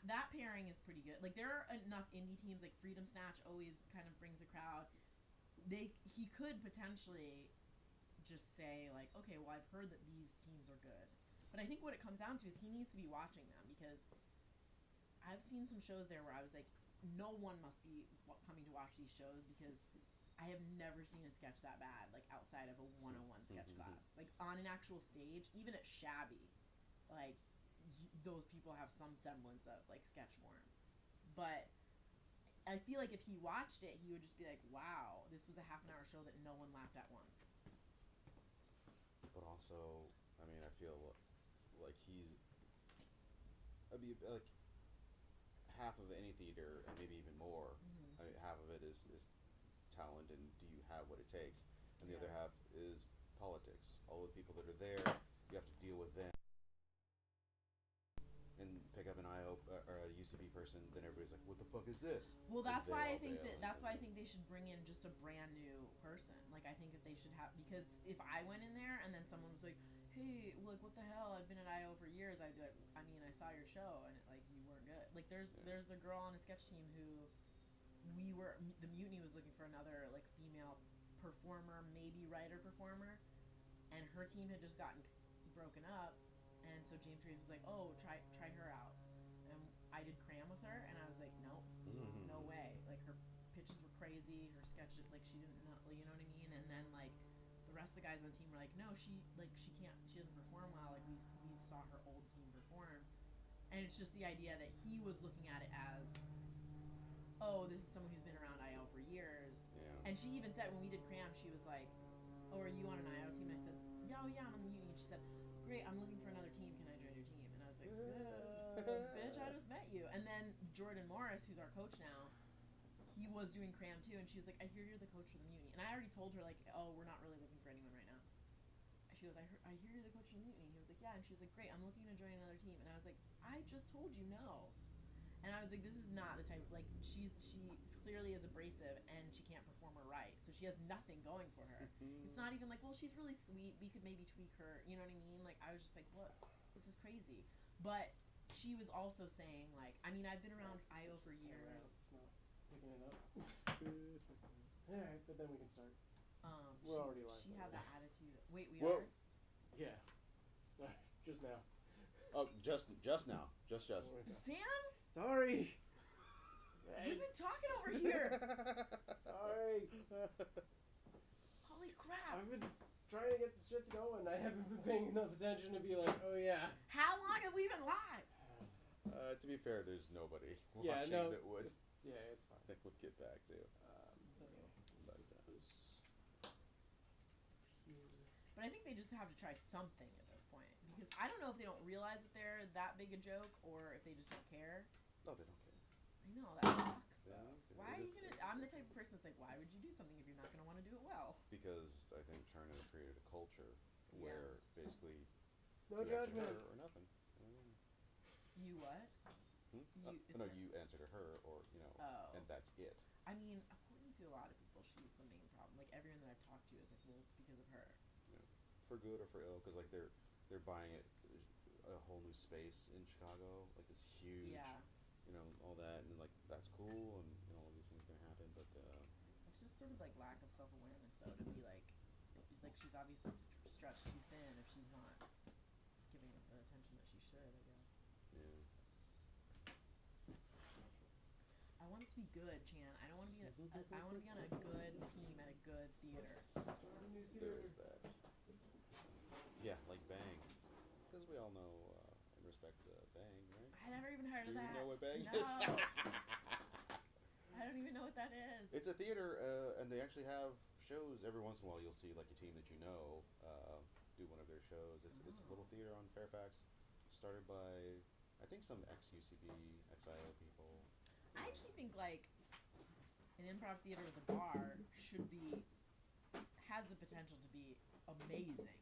that pairing is pretty good. Like, there are enough indie teams, like Freedom Snatch always kind of brings a crowd. He could potentially just say, like, okay, well, I've heard that these teams are good. But I think what it comes down to is he needs to be watching them, because I've seen some shows there where I was like, no one must be coming to watch these shows, because I have never seen a sketch that bad, like, outside of a 101 sketch class. Like, on an actual stage, even at Shabby, like, those people have some semblance of, like, sketch form. But I feel like if he watched it, he would just be like, wow, this was a half-an-hour show that no one laughed at once. But also, I mean, I feel like like, half of any theater, and maybe even more, I mean, half of it is talent, and do you have what it takes? And the other half is politics. All the people that are there, you have to deal with them. And pick up an IO or a UCB person, then everybody's like, "What the fuck is this?" Well, that's why I think they should bring in just a brand new person. Like, I think that they should have, because if I went in there and then someone was like, "Hey, like, what the hell? I've been at IO for years," I'd be like, "I mean, I saw your show and like, you weren't good." Like, there's a girl on a sketch team who the Mutiny was looking for another, like, female performer, maybe writer performer, and her team had just gotten broken up. And so James Reeves was like, "Oh, try her out." And I did cram with her, and I was like, "Nope, no way." Like, her pitches were crazy, her sketches, like, she didn't know, you know what I mean? And then, like, the rest of the guys on the team were like, "No, she doesn't perform well. Like, we saw her old team perform." And it's just the idea that he was looking at it as, oh, this is someone who's been around IO for years. Yeah. And she even said, when we did cram, she was like, "Oh, are you on an IO team?" I said, "Yeah, I'm on the Mutiny." And she said, "Great, I'm looking for another team. Can I join your team?" And I was like, bitch, I just met you. And then Jordan Morris, who's our coach now, he was doing cram too, and she was like, "I hear you're the coach for the Mutiny." And I already told her, like, "Oh, we're not really looking for anyone right now." She goes, I hear you're the coach for the Mutiny. He was like, "Yeah." And she was like, "Great, I'm looking to join another team." And I was like, "I just told you no." And I was like, this is not the type, like, she clearly is abrasive, and she can't perform her right. So she has nothing going for her. It's not even like, well, she's really sweet, we could maybe tweak her, you know what I mean? Like, I was just like, what? This is crazy. But she was also saying, like, I mean, I've been around IO for years. It's not picking it up. Alright, but then we can start. We're already live. She had that attitude. Wait, we Whoa. are? Yeah. Sorry, just now. Oh, just now. Just. Sam? Sorry! We've been talking over here! Sorry! Holy crap! I've been trying to get this shit going. I haven't been paying enough attention to be like, oh yeah. How long have we been live? To be fair, there's nobody Yeah, watching no, that would. Yeah, it's fine. That would get back to. But I think they just have to try something at this point, because I don't know if they don't realize that they're that big a joke, or if they just don't care. No, they don't care. I know, that sucks though. Yeah, Why are you gonna? I'm the type of person that's like, why would you do something if you're not gonna want to do it well? Because I think Turner created a culture where basically no judgment or nothing. You what? No, you answer to her, or and that's it. I mean, according to a lot of people, she's the main problem. Like, everyone that I've talked to is like, well, it's because of her. Yeah. For good or for ill, because like they're buying it a whole new space in Chicago. Like, it's huge. Yeah. You know, all that, and like, that's cool, and all of these things are gonna happen, but it's just sort of like lack of self-awareness, though, to be like she's obviously stretched too thin if she's not giving it the attention that she should, I guess. Yeah. I want it to be good, Chan. I don't want to be I want to be on a good team at a good theater. There is that. Yeah, like Bang, because we all know and respect Bang, right? I never even heard of that. Do you know what Bang is? I don't even know what that is. It's a theater, and they actually have shows. Every once in a while, you'll see like a team that do one of their shows. It's a little theater on Fairfax, started by I think some ex-UCB, ex-IO people. I actually think like an improv theater with a bar has the potential to be amazing,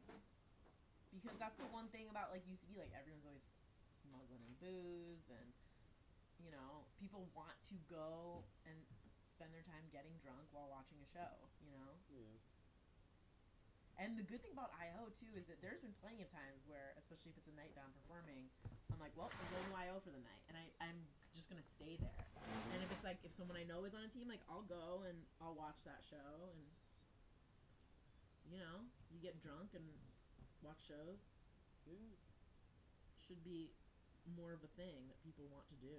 because that's the one thing about like UCB, like everyone's always smuggling in booze, and people want to go and spend their time getting drunk while watching a show, Yeah. And the good thing about IO too is that there's been plenty of times where, especially if it's a night that I'm performing, I'm like, well, I'm going to IO for the night, and I'm like, if someone I know is on a team, like, I'll go and I'll watch that show, and, you know, you get drunk and watch shows. Yeah. Should be more of a thing that people want to do.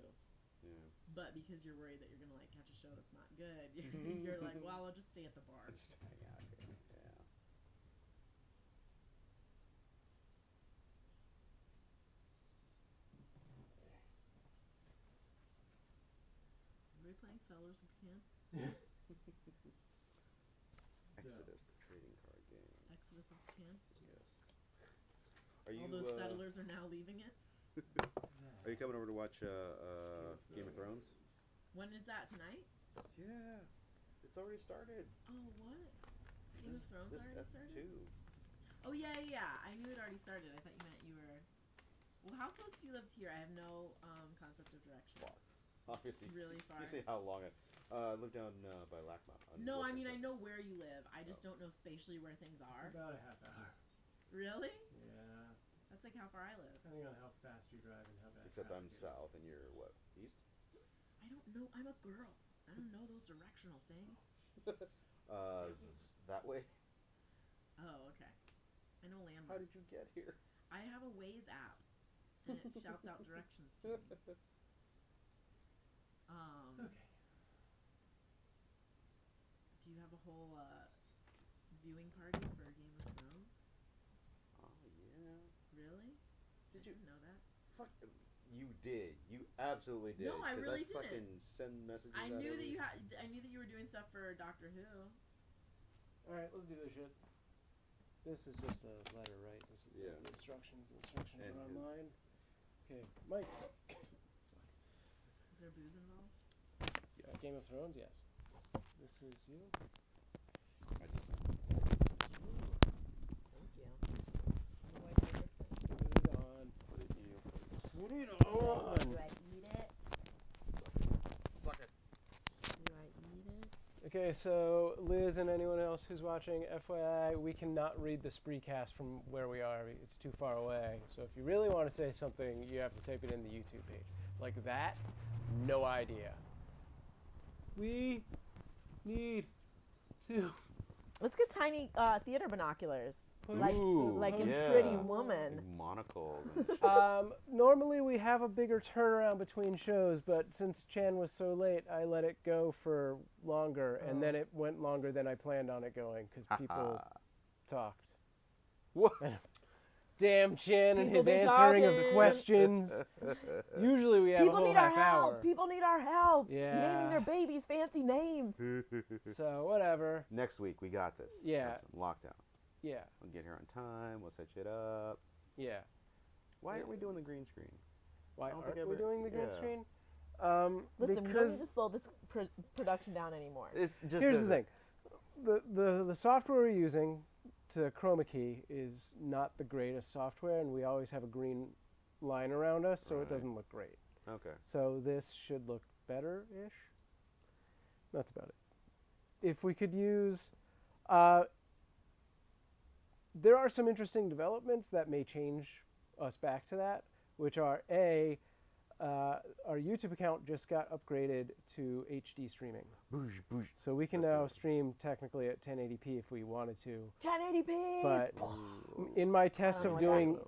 Yeah. But because you're worried that you're gonna like catch a show that's not good, you're like, well, I'll just stay at the bar. Just hang out here. Yeah. Are we playing Settlers of Catan? Exodus, the trading card game. Exodus of Catan? Yes. Are you? All those settlers are now leaving it. Are you coming over to watch Game of Thrones? When is that, tonight? Yeah. It's already started. Oh, what? Game of Thrones already started? Oh, yeah. I knew it already started. I thought you meant you were... Well, how close do you live to here? I have no concept of direction. Far. Obviously. Really far. You say how long I live down by Lacma. No, I mean, I know where you live. I just don't know spatially where things are. It's about a half hour. Really? Yeah. That's like how far I live. Depending on how fast you drive and how fast. Except I'm south and you're what? East? I don't know. I'm a girl. I don't know those directional things. That way? Oh, okay. I know landmarks. How did you get here? I have a Waze app, and it shouts out directions to me. Okay. Do you have a whole viewing party for Game of Thrones? Oh, yeah. Really? Did I you didn't know that? Fuck. You did. You absolutely did. No, I really didn't. Fucking send messages. I knew that you had. I knew that you were doing stuff for Doctor Who. All right, let's do this shit. This is just a letter, right? This is the instructions. The instructions are online. Okay, Mike's. Is there booze involved? Game of Thrones, yes. This is you. I just. Thank you. How do I do this thing? Put it on. Put it you. Put it Do on. I eat it? Suck it. Do I eat it? Okay, so Liz and anyone else who's watching, FYI, we cannot read the Spreecast from where we are. It's too far away. So if you really want to say something, you have to type it in the YouTube page. Like that, no idea. We need to. Let's get tiny theater binoculars. Ooh, like in yeah. Pretty Woman. Monocle. Normally we have a bigger turnaround between shows, but since Chan was so late, I let it go for longer, and then it went longer than I planned on it going because people talked. What? Damn Chan and People his be answering of talking. questions. Usually we have People a whole need our half help. hour. People need our help. Yeah. Naming their babies fancy names. So whatever. Next week we got this. Yeah. Listen, lockdown. Yeah. We'll get here on time. We'll set shit up. Yeah. Why aren't we doing the green screen? Why don't aren't think we ever- doing the green yeah. screen? Listen, we don't because need to slow this production down anymore. It's just here's the thing. The software we're using to chroma key is not the greatest software, and we always have a green line around us, so Right. it doesn't look great. Okay. So this should look better-ish. That's about it. If we could use... there are some interesting developments that may change us back to that, which are, A, our YouTube account just got upgraded to HD streaming. Boosh, boosh. So we can That's now it. stream technically at 1080p if we wanted to. 1080p. But in my test of doing...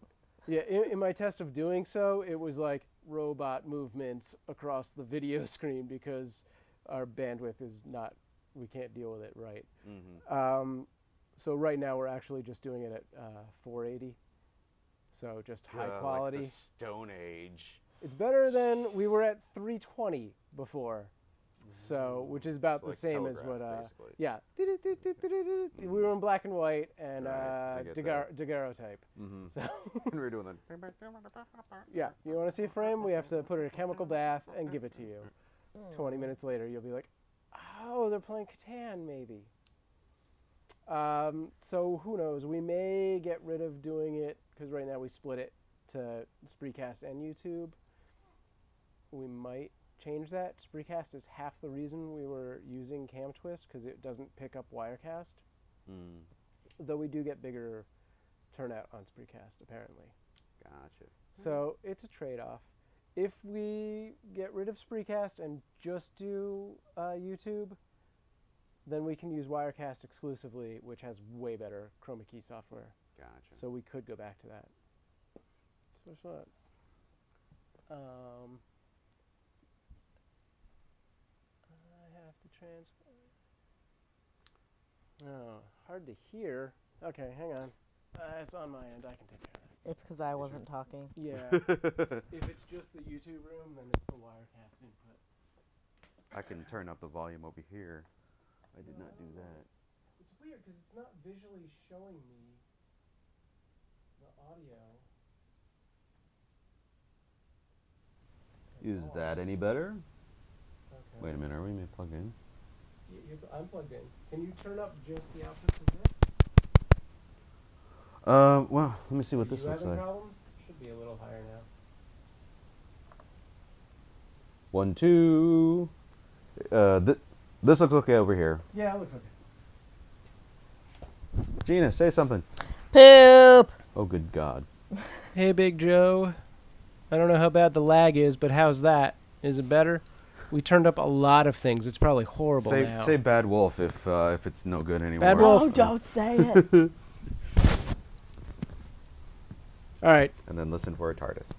Yeah, in my test of doing so, it was like robot movements across the video screen because our bandwidth is not, we can't deal with it right. Mm-hmm. So right now we're actually just doing it at 480. So just high quality. Like the Stone Age. It's better than, we were at 320 before. So, which is about So the like same as what, Telegraph, basically. yeah. We were in black and white and Right, I get daguerreotype. Mm-hmm. So, We were doing the. yeah, you want to see a frame? We have to put it in a chemical bath and give it to you. 20 minutes later, you'll be like, oh, they're playing Catan, maybe. So who knows? We may get rid of doing it, because right now we split it to Spreecast and YouTube. We might change that. Spreecast is half the reason we were using CamTwist, because it doesn't pick up Wirecast. Mm. Though we do get bigger turnout on Spreecast, apparently. Gotcha. So it's a trade-off. if we get rid of Spreecast and just do YouTube, then we can use Wirecast exclusively, which has way better chroma key software. Gotcha. So we could go back to that. So there's that. I have to transfer. Oh, hard to hear. Okay, hang on. It's on my end. I can take care of that. It's because I wasn't talking. Yeah. If it's just the YouTube room, then it's the Wirecast input. I can turn up the volume over here. I did not do that. It's weird because it's not visually showing me the audio. Is that any better? Okay. Wait a minute, are we plugged in? I'm plugged in. Can you turn up just the outputs of this? Well, let me see what this you looks having like. problems? Should be a little higher now. 1, 2. This looks okay over here. Yeah, it looks okay. Gina, say something. Poop! Oh, good God. Hey, Big Joe. I don't know how bad the lag is, but how's that? Is it better? We turned up a lot of things. It's probably horrible now. Say Bad Wolf if it's no good anymore. Bad Wolf. Oh, don't say it. All right. And then listen for a TARDIS.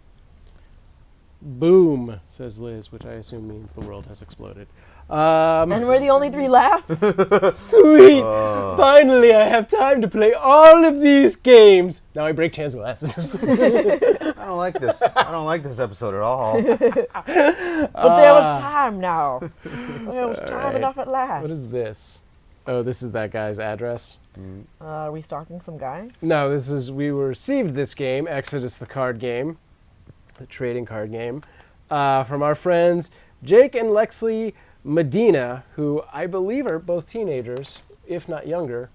Boom, says Liz, which I assume means the world has exploded. And we're the only 3 left? Sweet! Finally, I have time to play all of these games. Now I break Chan's glasses. I don't like this. I don't like this episode at all. But there was time now. There was time right. enough at last. What is this? Oh, this is that guy's address. Are we stalking some guy? No, this is, we received this game, Exodus the card game, the trading card game, from our friends Jake and Lexley Medina, who I believe are both teenagers, if not younger.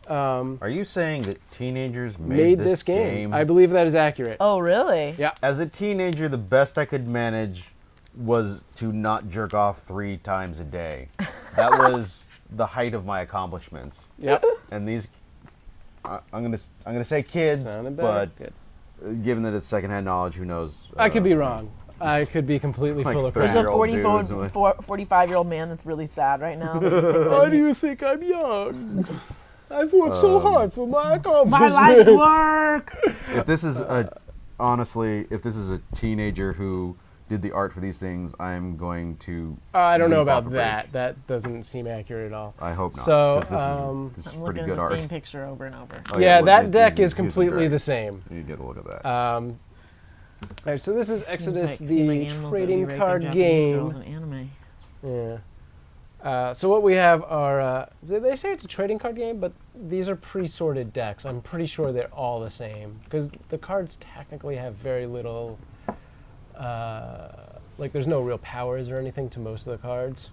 Are you saying that teenagers Made this game? I believe that is accurate. Oh, really? Yeah. As a teenager, the best I could manage was to not jerk off 3 times a day. That was the height of my accomplishments. Yep. And these, I'm gonna say kids, Sounded better. but Good. given that it's secondhand knowledge, who knows? I could be wrong. I could be completely like full of 30 crap. There's a year-old dudes, like- 45-year-old man that's really sad right now. Why do you think I'm young? I've worked so hard for my accomplishments. My life's work! If this is honestly, if this is a teenager who did the art for these things, I'm going to. I don't know leap off about a that. bridge. That doesn't seem accurate at all. I hope not. So, 'cause this is I'm pretty looking good at the art. same picture over and over. Oh, yeah, look, that it- deck it- is here's the completely the dragons. same. You get a look at that. All right, so this is Exodus, Seems the like animals that would be trading raping card Japanese game. girls in anime. Yeah. So what we have are, they say it's a trading card game, but these are pre-sorted decks. I'm pretty sure they're all the same because the cards technically have very little, like there's no real powers or anything to most of the cards.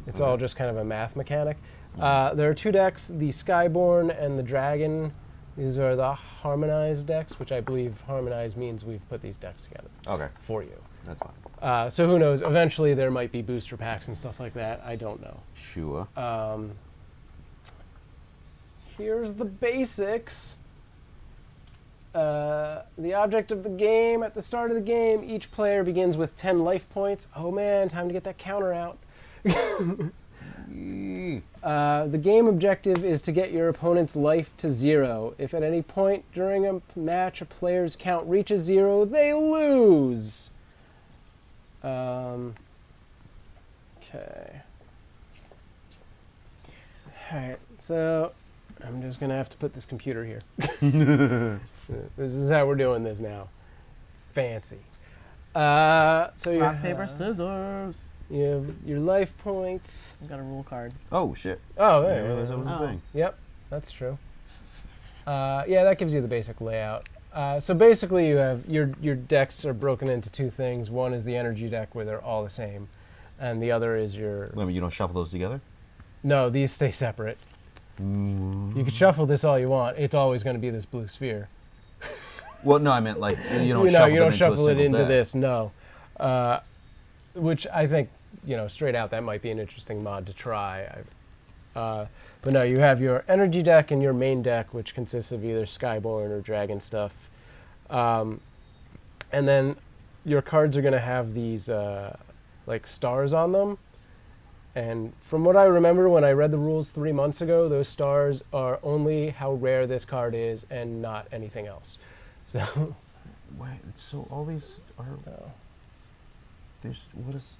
It's all just kind of a math mechanic. There are 2 decks, the Skyborn and the Dragon. These are the harmonized decks, which I believe harmonized means we've put these decks together Okay, for you. that's fine. So who knows? Eventually there might be booster packs and stuff like that. I don't know. Sure. Here's the basics. The object of the game, at the start of the game, each player begins with 10 life points. Oh man, time to get that counter out. The game objective is to get your opponent's life to 0. If at any point during a match a player's count reaches 0, they lose. Okay. Alright, so I'm just going to have to put this computer here. This is how we're doing this now. Fancy. So you Rock, paper, scissors. You have your life points. I've got a rule card. Oh shit! Oh, I there. didn't realize that was Oh. a thing. Yep, that's true. Yeah, that gives you the basic layout. So basically, you have your decks are broken into 2 things. One is the energy deck, where they're all the same, and the other is your. Wait a minute, you don't shuffle those together? No, these stay separate. You can shuffle this all you want. It's always going to be this blue sphere. Well, no, I meant like you don't you shuffle don't them into a shuffle it single into deck. this. No, which I think straight out that might be an interesting mod to try. But no, you have your energy deck and your main deck, which consists of either Skyborn or Dragon stuff. And then your cards are going to have these like stars on them. And from what I remember when I read the rules 3 months ago, those stars are only how rare this card is and not anything else. So, Wait, so all these are. There's what is?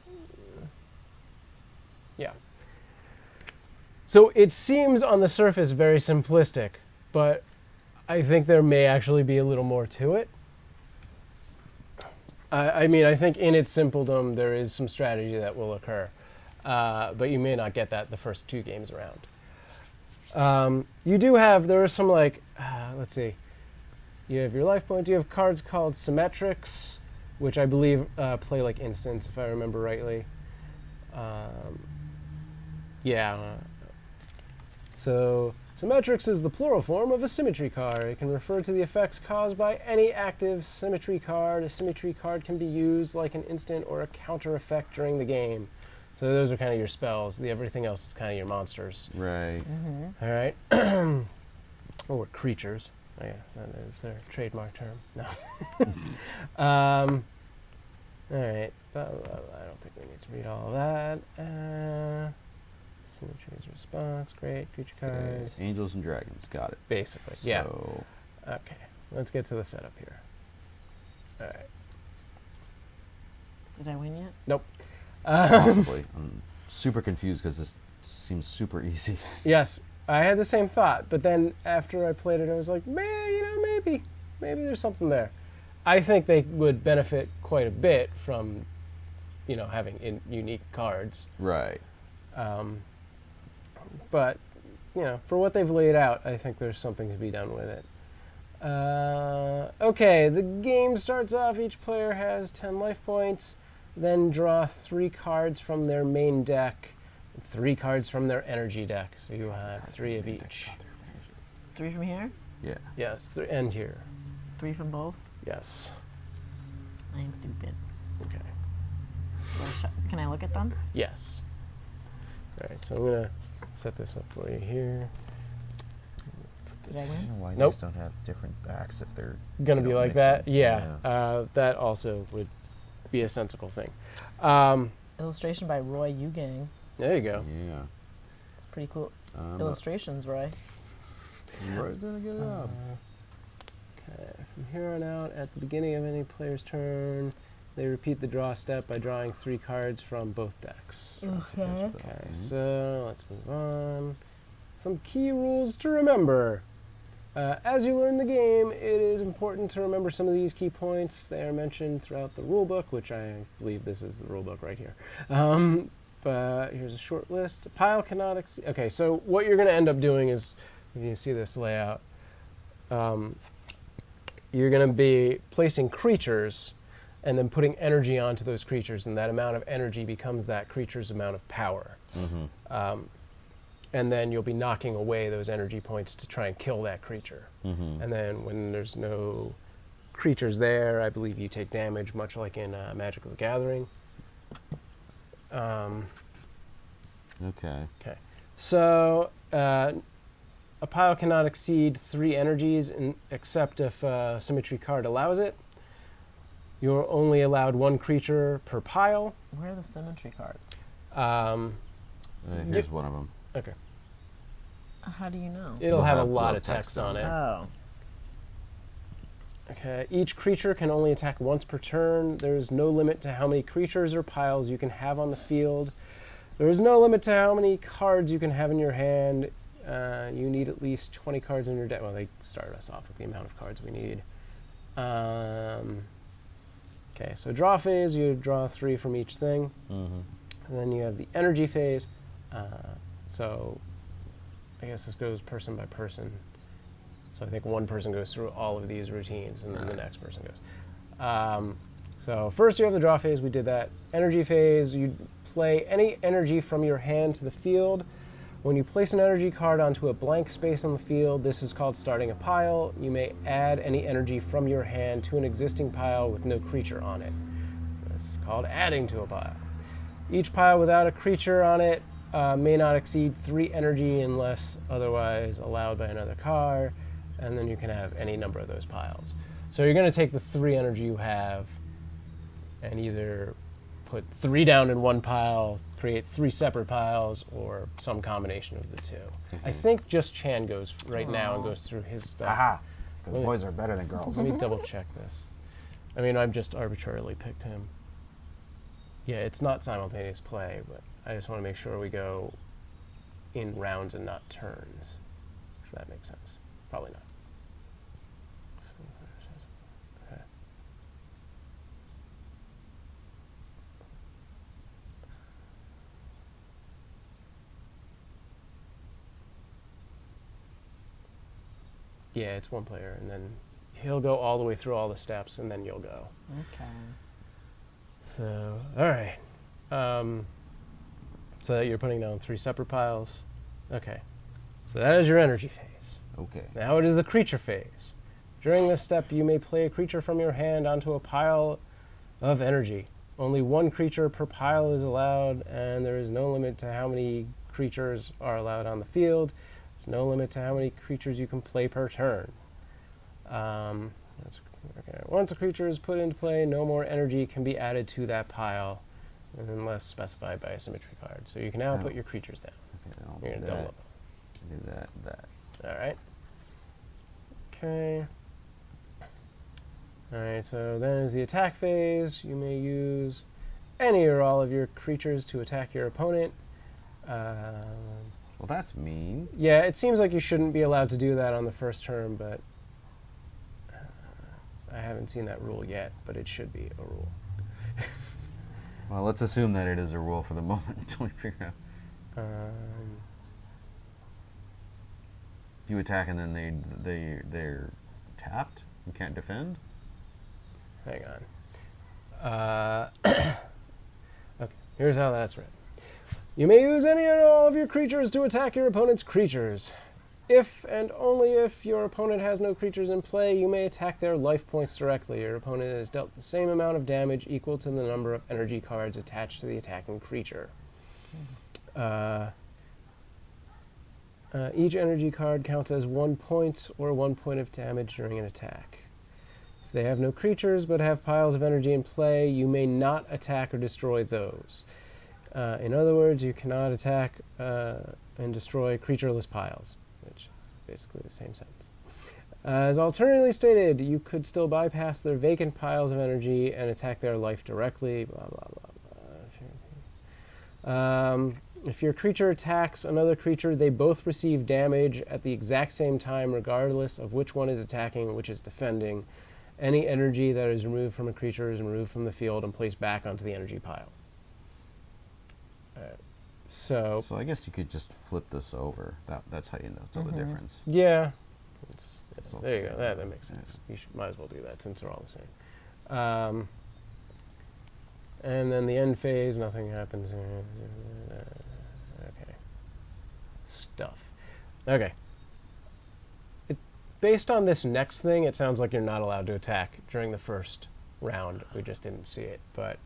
yeah. So it seems on the surface very simplistic, but I think there may actually be a little more to it. I mean, I think in its simpledom there is some strategy that will occur. But you may not get that the first 2 games around. You do have, there are some like, let's see, you have your life points, you have cards called symmetrics, which I believe play like instants, if I remember rightly. Yeah. So, symmetrics is the plural form of a symmetry card. It can refer to the effects caused by any active symmetry card. A symmetry card can be used like an instant or a counter effect during the game. So those are kind of your spells. Everything else is kind of your monsters. Right. All right. Or creatures. Oh, yeah, that is their trademark term. No. All right. I don't think we need to read all of that. Symmetry's response. Great. Creature cards. Angels and dragons. Got it. Basically. Yeah. So, Okay. Let's get to the setup here. All right. Did I win yet? Nope. possibly. I'm super confused because this seems super easy. Yes, I had the same thought, but then after I played it, I was like, man, maybe there's something there. I think they would benefit quite a bit from, having unique cards. Right. But, for what they've laid out, I think there's something to be done with it. Okay, the game starts off. Each player has 10 life points. Then draw 3 cards from their main deck, 3 cards from their energy deck. So you have 3 of each. 3 from here? Yeah. Yes, and here. 3 from both? Yes. I'm stupid. Okay. Can I look at them? Yes. All right, so I'm going to set this up for you here. Did I I win? don't know why Nope. these don't have different backs if they're Going to be like that? mixing. Yeah. That also would be a sensible thing. Illustration by Roy Eugang. There you go. Yeah. It's pretty cool. Um, Illustrations, Roy. Roy's gonna get it up. Okay, from here on out, at the beginning of any player's turn, they repeat the draw step by drawing 3 cards from both decks. Okay. Okay, so let's move on. Some key rules to remember. As you learn the game, it is important to remember some of these key points. They are mentioned throughout the rulebook, which I believe this is the rulebook right here. But here's a short list. A pile cannot exceed. Okay, so what you're going to end up doing is, if you see this layout, you're going to be placing creatures and then putting energy onto those creatures, and that amount of energy becomes that creature's amount of power. Mm-hmm. And then you'll be knocking away those energy points to try and kill that creature. Mm-hmm. And then when there's no creatures there, I believe you take damage, much like in Magic the Gathering. Okay. Okay. So a pile cannot exceed 3 energies except if a symmetry card allows it. You're only allowed 1 creature per pile. Where are the symmetry cards? Here's one of them. Okay. How do you know? It'll They'll have a have lot little of text on it. Oh. Okay. Each creature can only attack once per turn. There is no limit to how many creatures or piles you can have on the field. There is no limit to how many cards you can have in your hand. You need at least 20 cards in your deck. Well, they started us off with the amount of cards we need. Okay, so draw phase, you draw 3 from each thing. Mm-hmm. And then you have the energy phase. So I guess this goes person by person. So I think one person goes through all of these routines, and then the next person goes. So first you have the draw phase, we did that. Energy phase, you play any energy from your hand to the field. When you place an energy card onto a blank space on the field, this is called starting a pile. You may add any energy from your hand to an existing pile with no creature on it. This is called adding to a pile. Each pile without a creature on it may not exceed 3 energy unless otherwise allowed by another card, and then you can have any number of those piles. So you're going to take the 3 energy you have and either put 3 down in one pile, create 3 separate piles, or some combination of the 2. I think just Chan goes right now and goes through his stuff. Aha! Because boys are better than girls. Let me double check this. I mean, I've just arbitrarily picked him. Yeah, it's not simultaneous play, but I just want to make sure we go in rounds and not turns, if that makes sense. Probably not. Okay. Yeah, it's one player, and then he'll go all the way through all the steps, and then you'll go. Okay. So, all right. So that you're putting down 3 separate piles. Okay. So that is your energy phase. Okay. Now it is the creature phase. During this step, you may play a creature from your hand onto a pile of energy. Only 1 creature per pile is allowed, and there is no limit to how many creatures are allowed on the field. There's no limit to how many creatures you can play per turn. Okay. Once a creature is put into play, no more energy can be added to that pile unless specified by a symmetry card. So you can now put your creatures down. Okay, then I'll You're do going to double that. up. Do that. All right. Okay. All right, so then is the attack phase. You may use any or all of your creatures to attack your opponent. Well, that's mean. Yeah, it seems like you shouldn't be allowed to do that on the first turn, but I haven't seen that rule yet, but it should be a rule. Well, let's assume that it is a rule for the moment until we figure out. If you attack and then they're tapped, you can't defend. Hang on. Okay, here's how that's read. You may use any or all of your creatures to attack your opponent's creatures. If and only if your opponent has no creatures in play, you may attack their life points directly. Your opponent is dealt the same amount of damage equal to the number of energy cards attached to the attacking creature. Each energy card counts as 1 point or 1 point of damage during an attack. If they have no creatures but have piles of energy in play, you may not attack or destroy those. In other words, you cannot attack and destroy creatureless piles, which is basically the same sentence. As alternatively stated, you could still bypass their vacant piles of energy and attack their life directly, blah, blah, blah, blah. If your creature attacks another creature, they both receive damage at the exact same time, regardless of which one is attacking and which is defending. Any energy that is removed from a creature is removed from the field and placed back onto the energy pile. So I guess you could just flip this over. That's how you know. Tell the difference. yeah, So there you go. That makes sense. You might as well do that since they're all the same. And then the end phase, nothing happens. Okay. Stuff. Okay. Based on this next thing, it sounds like you're not allowed to attack during the first round. We just didn't see it, but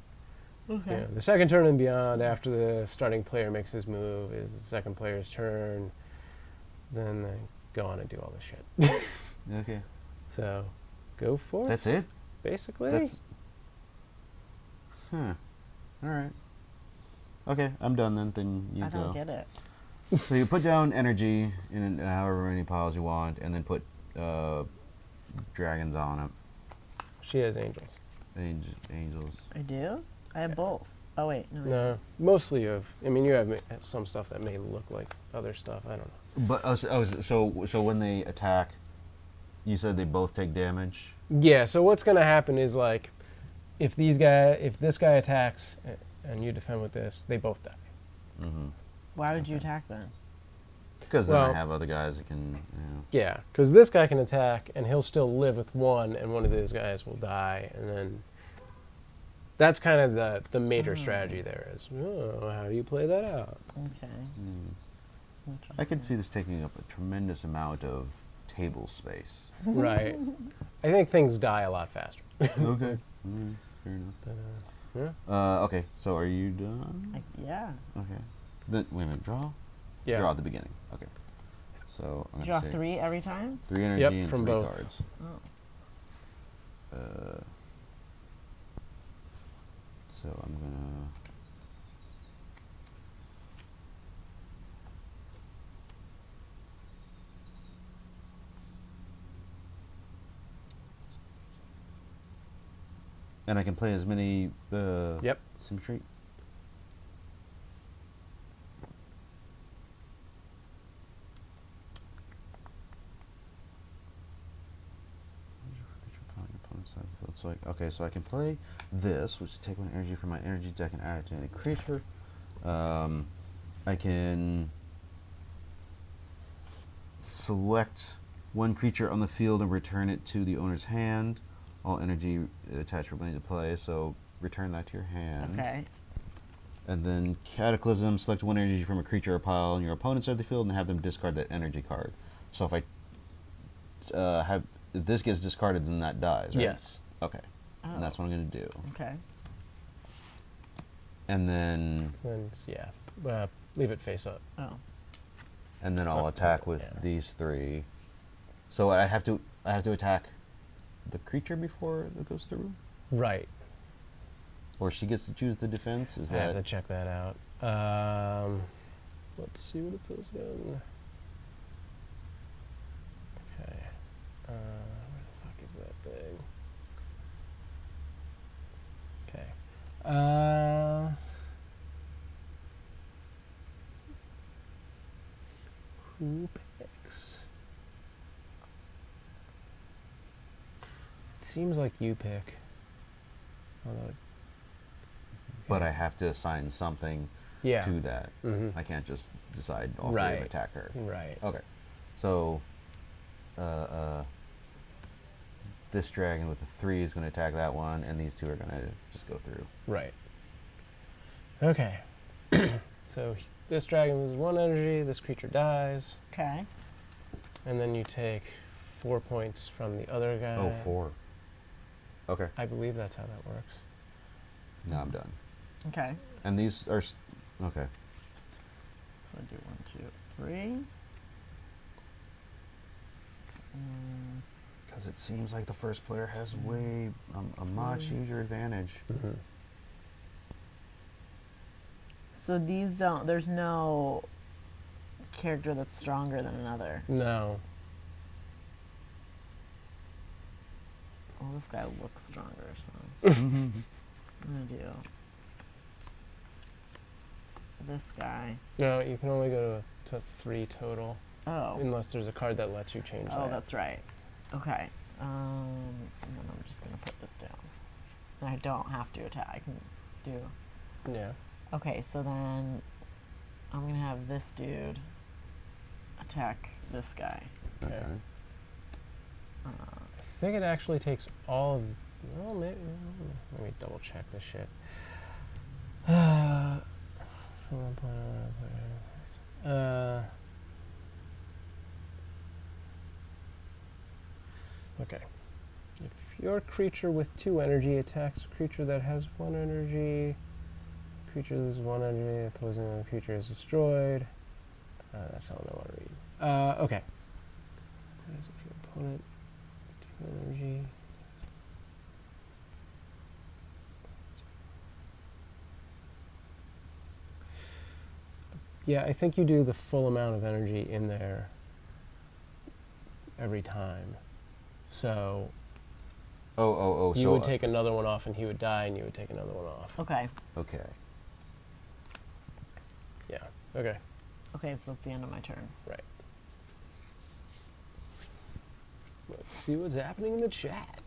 Okay. you know, the second turn and beyond, after the starting player makes his move, is the second player's turn. Then they go on and do all this shit. Okay. So, go for it. That's it. Basically. All right. Okay, I'm done then. Then you I go. don't get it. So you put down energy in however many piles you want, and then put dragons on it. She has angels. Angels. I do? I have both. Oh, wait. No. No, mostly you have. I mean, you have some stuff that may look like other stuff. I don't know. But so when they attack, you said they both take damage. Yeah. So what's gonna happen is like, if this guy attacks and you defend with this, they both die. Mm-hmm. Why would you attack then? Because then Well- I have other guys that can. Yeah, because this guy can attack and he'll still live with one, and one of those guys will die, and then that's kind of the major strategy there is. Oh, how do you play that out? Okay. I could see this taking up a tremendous amount of table space. Right. I think things die a lot faster. Okay. Fair enough. Yeah. Okay. So are you done? Yeah. Okay. Then wait a minute. Draw. Yeah. Draw at the beginning. Okay. So I'm Draw gonna say 3 every time? 3 energy Yep, and from 3 both. cards. Oh. So I'm gonna. And I can play as many Yep. symmetry. So okay, so I can play this, which is take one energy from my energy deck and add it to any creature. I can select one creature on the field and return it to the owner's hand. All energy attached remains to play, so return that to your hand. Okay. And then Cataclysm, select one energy from a creature or pile on your opponent's side of the field and have them discard that energy card. So if I if this gets discarded, then that dies, right? Yes. Okay. Oh. And that's what I'm going to do. Okay. And then Leave it face up. Oh. I'll attack with these three. So I have to attack the creature before it goes through? Right. Or she gets to choose the defense? Is I that have to check that out. Let's see what it says again. Okay. Where the fuck is that thing? Okay. Who picks? It seems like you pick. Although but I have to assign something to that. I can't just decide all three to attack her. Right. Okay. So this dragon with the 3 is going to attack that one, and these two are going to just go through. Right. Okay. So this dragon loses 1 energy, this creature dies. Okay. And then you take 4 points from the other guy. Oh, 4. Okay. I believe that's how that works. Now I'm done. Okay. And these are okay. So I do 1, 2, 3. Because it seems like the first player has way a much huger advantage. So these don't. There's no character that's stronger than another. No. Well, this guy looks stronger, so I'm gonna do this guy. No, you can only go to 3 total. Oh. Unless there's a card that lets you change that. Oh, that's right. Okay. And then I'm just gonna put this down. And I don't have to attack. I can do. Yeah. Okay, so then I'm gonna have this dude attack this guy. Okay. I think it actually takes all of. Well, maybe. Let me double check this shit. Okay. If your creature with 2 energy attacks a creature that has 1 energy, creature loses 1 energy, opposing creature is destroyed. That's not what I want to read. Okay. What is it for your opponent? 2 energy. Yeah, I think you do the full amount of energy in there every time. So you so would take another one off and he would die and you would take another one off. Okay. Okay. Yeah. Okay. Okay, so that's the end of my turn. Right. Let's see what's happening in the chat.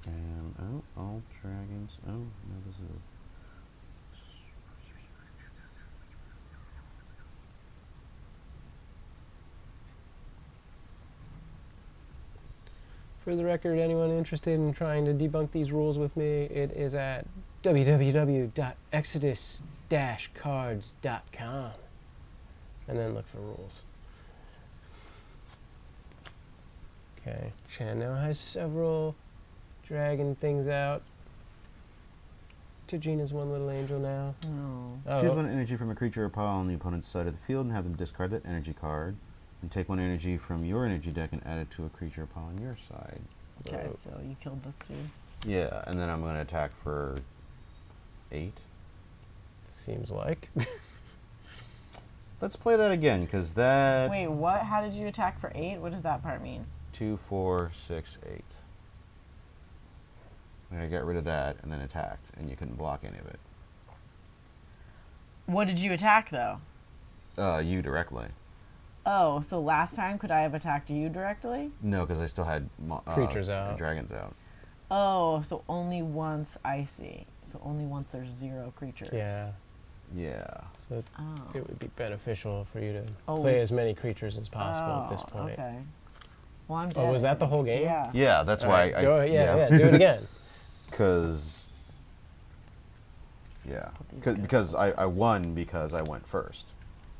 And all dragons. Oh, no, this is. For the record, anyone interested in trying to debunk these rules with me, it is at www.exodus-cards.com. And then look for rules. Okay, Chan now has several dragon things out. To Gina's one little angel now. Oh. Choose 1 energy from a creature or pile on the opponent's side of the field and have them discard that energy card. And take 1 energy from your energy deck and add it to a creature or pile on your side. Okay, so you killed this dude. Yeah, and then I'm going to attack for 8. Seems like. Let's play that again, because that... Wait, what? How did you attack for 8? What does that part mean? 2, 4, 6, 8. I got rid of that and then attacked, and you couldn't block any of it. What did you attack, though? You directly. Oh, so last time could I have attacked you directly? No, because I still had Creatures out. dragons out. Oh, so only once, I see. So only once there's 0 creatures. Yeah. Yeah. So Oh. it would be beneficial for you to Oh, play it's- as many creatures as possible at this point. Okay. Well, I'm dead. Oh, was that the whole game? Yeah. Yeah, that's All why right, I... go, yeah, do it again. Because... Yeah. Put these guys Because I won because I went first.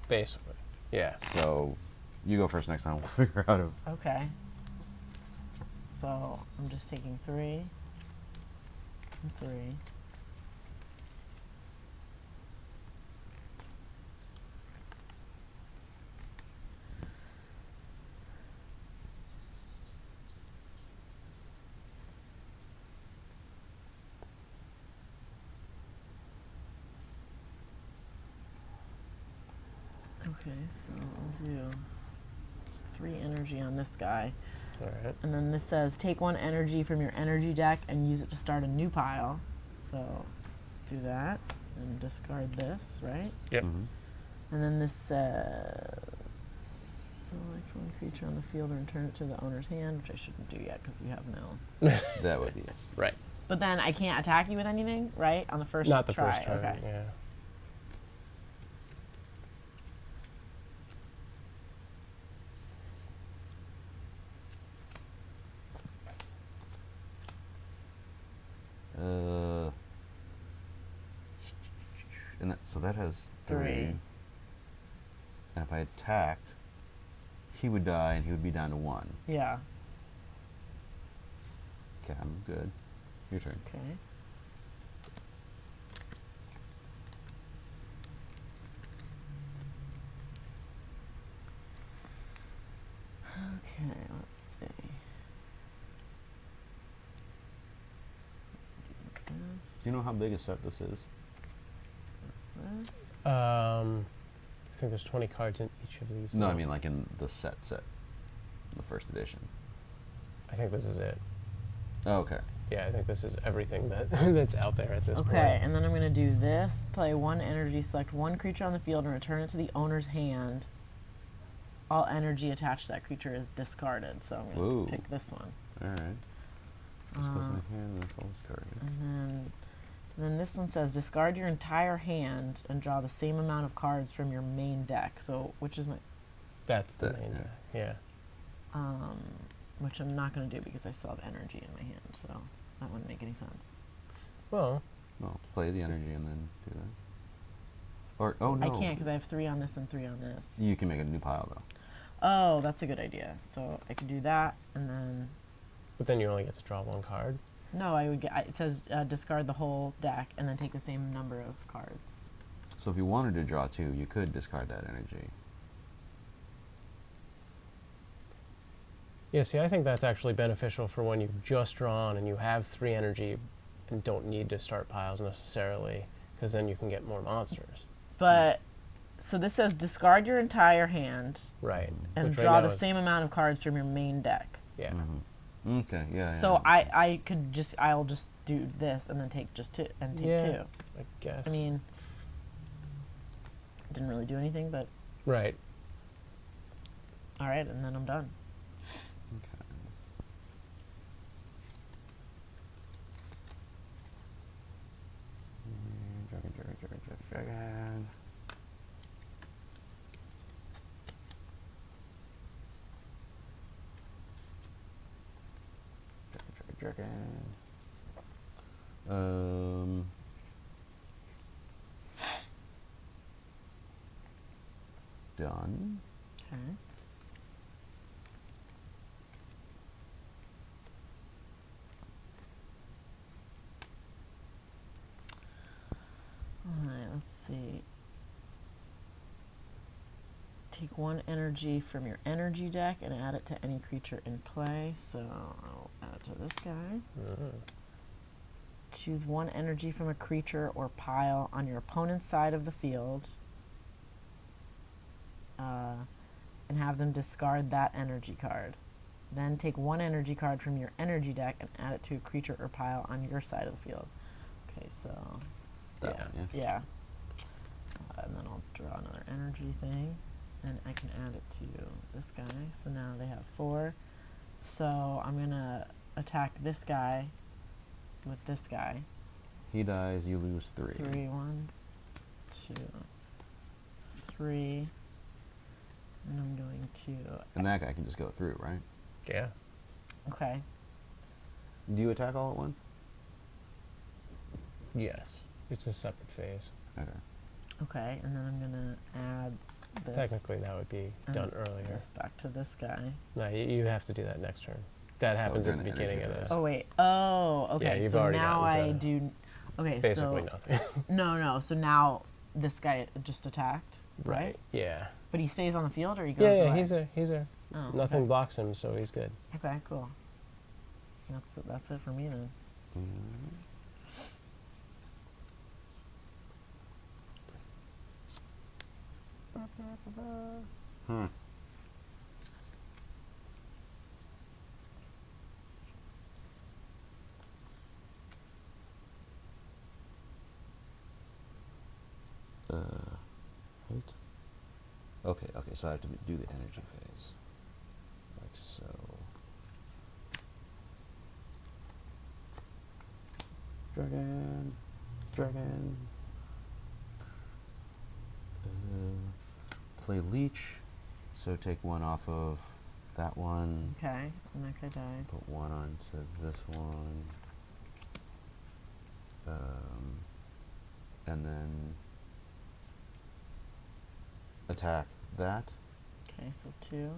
Basically. Yeah. So, you go first next time. We'll figure out if... Okay. So, I'm just taking 3. And 3. Okay, so I'll do 3 energy on this guy. All right. And then this says take 1 energy from your energy deck and use it to start a new pile. So do that and discard this, right? Yep. Mhm. And then this says select 1 creature on the field and return it to the owner's hand, which I shouldn't do yet because you have no. That would be it. Right. But then I can't attack you with anything, right? On the first Not the try. first time. Okay. Yeah. And that, so that has 3. 3. And if I attacked, he would die and he would be down to 1. Yeah. Okay, I'm good. Your turn. Okay. Okay, let's see. Do you know how big a set this is? This. I think there's 20 cards in each of these. No, I now. mean like in the set, the first edition. I think this is it. Oh, okay. Yeah, I think this is everything that that's out there at this point. Okay, and then I'm going to do this. Play 1 energy, select 1 creature on the field, and return it to the owner's hand. All energy attached to that creature is discarded, so I'm going Ooh. to pick this one. All right. This goes in my hand, and this all discarded. And then this one says discard your entire hand and draw the same amount of cards from your main deck. So, which is my, That's the That, main yeah. deck. Yeah. which I'm not going to do because I still have energy in my hand. So that wouldn't make any sense. Well, Well, play the energy and then do that. Or, oh no. I can't because I have 3 on this and 3 on this. You can make a new pile though. Oh, that's a good idea. So I could do that, and then but then you only get to draw 1 card. no, I would get. It says discard the whole deck and then take the same number of cards. So if you wanted to draw 2, you could discard that energy. Yeah, see, I think that's actually beneficial for when you've just drawn and you have 3 energy and don't need to start piles necessarily, because then you can get more monsters. But so this says discard your entire hand Right. and Which right draw now the is- same amount of cards from your main deck. Yeah. Mm-hmm. Okay, yeah. So yeah. I could just I'll just do this and then take just 2 and take Yeah. 2. I guess. I mean, didn't really do anything, but right. all right, and then I'm done. Okay. Dragon. Dragon. Done. Okay. All right, let's see. Take 1 energy from your energy deck and add it to any creature in play. So I'll add it to this guy. Choose one energy from a creature or pile on your opponent's side of the field, and have them discard that energy card. Then take one energy card from your energy deck and add it to a creature or pile on your side of the field. Okay, so That Yeah. one, yeah. And then I'll draw another energy thing, and I can add it to this guy. So now they have 4. So I'm gonna attack this guy with this guy. He dies, you lose 3. 3, 1, 2, 3. And I'm going to. And that guy can just go through, right? Yeah. Okay. Do you attack all at once? Yes. It's a separate phase. Okay. Okay, and then I'm gonna add this. Technically, that would be and done earlier. This back to this guy. No, you have to do that next turn. That happens at during the the beginning of energy this. phase. Oh wait. Oh, okay. Yeah, you've so already now gotten I to do. Okay, Basically so nothing. no. So now this guy just attacked, right? Yeah. But he stays on the field, or he goes Yeah, away? he's there. Oh, Nothing blocks him, so he's good. Okay, cool. That's it for me then. Hmm. Right. Okay, so I have to do the energy phase. Like so. Dragon. Play leech. So take one off of that one. Okay, and that guy dies. Put one onto this one. And then attack that. Okay, so 2.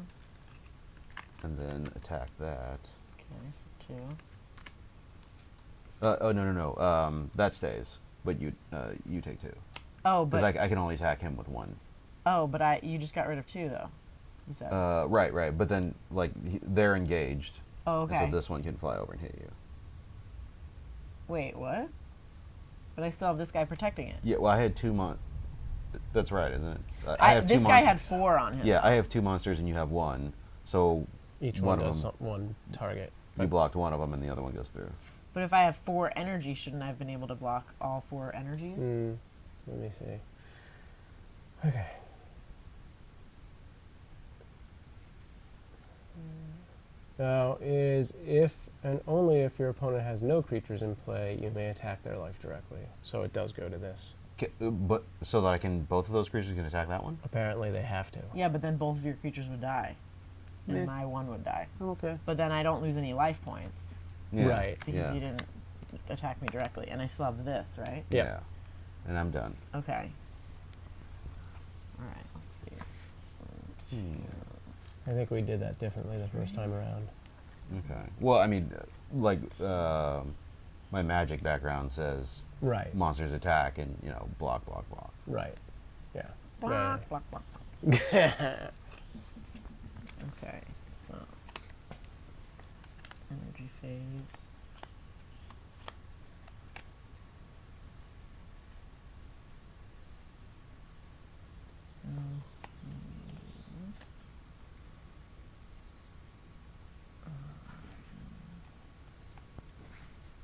And then attack that. Okay, so 2. Oh no. That stays, but you take 2. Oh, Because but I can only attack him with 1. you just got rid of 2 though. You said. Right. But then like they're engaged. Oh, okay. And so this one can fly over and hit you. Wait, what? But I still have this guy protecting it. Yeah. Well, I had 2 That's right, isn't it? I have 2 this guy had monsters. 4 on him. Yeah, I have 2 monsters and you have 1. So Each one one of does them, one target. you blocked one of them and the other one goes through. But if I have 4 energy, shouldn't I have been able to block all 4 energies? Let me see. Okay. Now is if and only if your opponent has no creatures in play, you may attack their life directly. So it does go to this. But so that both of those creatures can attack that one? Apparently they have to. Yeah, but then both of your creatures would die. And Meh. my one would die. Okay. But then I don't lose any life points Yeah. Right. because you didn't attack me directly. And I still have this, right? Yeah. Yeah. And I'm done. Okay. Alright, let's see. I think we did that differently the first time around. Okay. Well, I mean, like, my Magic background says Right. monsters attack and, block. Right. Yeah. Block, block, block. Yeah. Okay, so. Energy phase.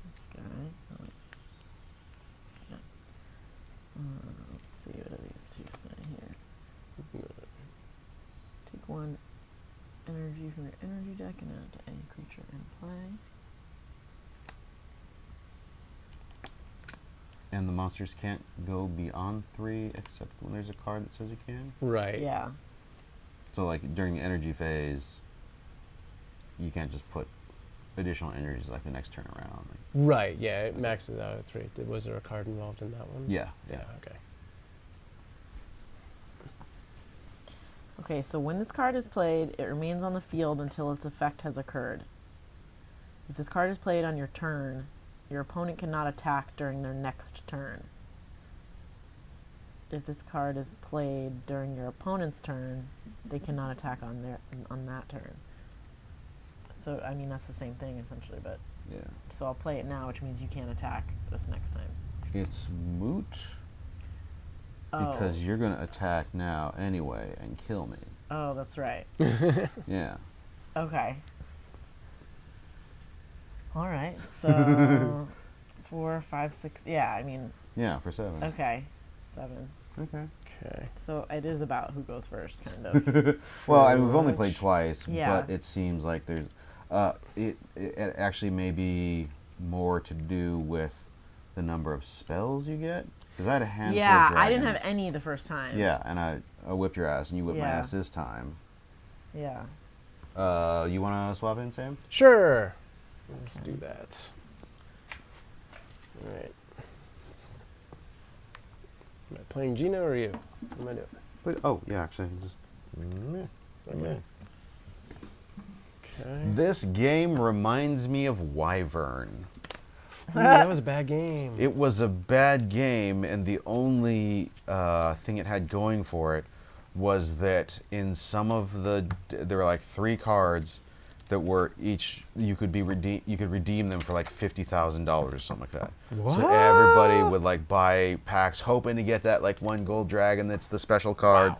This guy. Oh, wait. Yeah. Let's see, what do these 2 say here? Take 1 energy from your energy deck and add it to any creature in play. And the monsters can't go beyond 3 except when there's a card that says you can? Right. Yeah. So, like, during the energy phase, you can't just put additional energies like the next turn around. Right. Yeah. It maxes out at 3. Was there a card involved in that one? Yeah. Okay. Okay, so when this card is played, it remains on the field until its effect has occurred. If this card is played on your turn, your opponent cannot attack during their next turn. If this card is played during your opponent's turn, they cannot attack on that turn. So I mean that's the same thing essentially, but Yeah. so I'll play it now, which means you can't attack this next time. It's moot Oh. because you're gonna attack now anyway and kill me. Oh, that's right. Yeah. Okay. All right. So 4, 5, 6. Yeah, I mean. Yeah, for 7. Okay. 7. Okay. Okay. So it is about who goes first, kind of. Well, I mean, we've only played twice, Yeah. but it seems like there's it actually may be more to do with the number of spells you get. Because I had a handful of dragons. I didn't have any the first time. Yeah, and I whipped your ass, and you whipped my Yeah. ass this time. Yeah. You want to swap in, Sam? Sure. Let's do that. All right. Am I playing Gina or you? What am I doing? Wait, oh, yeah, actually, just. Okay. Okay. This game reminds me of Wyvern. Ooh, that was a bad game. It was a bad game, and the only thing it had going for it was that in some of there were like 3 cards that were each you could redeem them for like $50,000 or something like that. What? So everybody would like buy packs hoping to get that like 1 gold dragon that's the special card.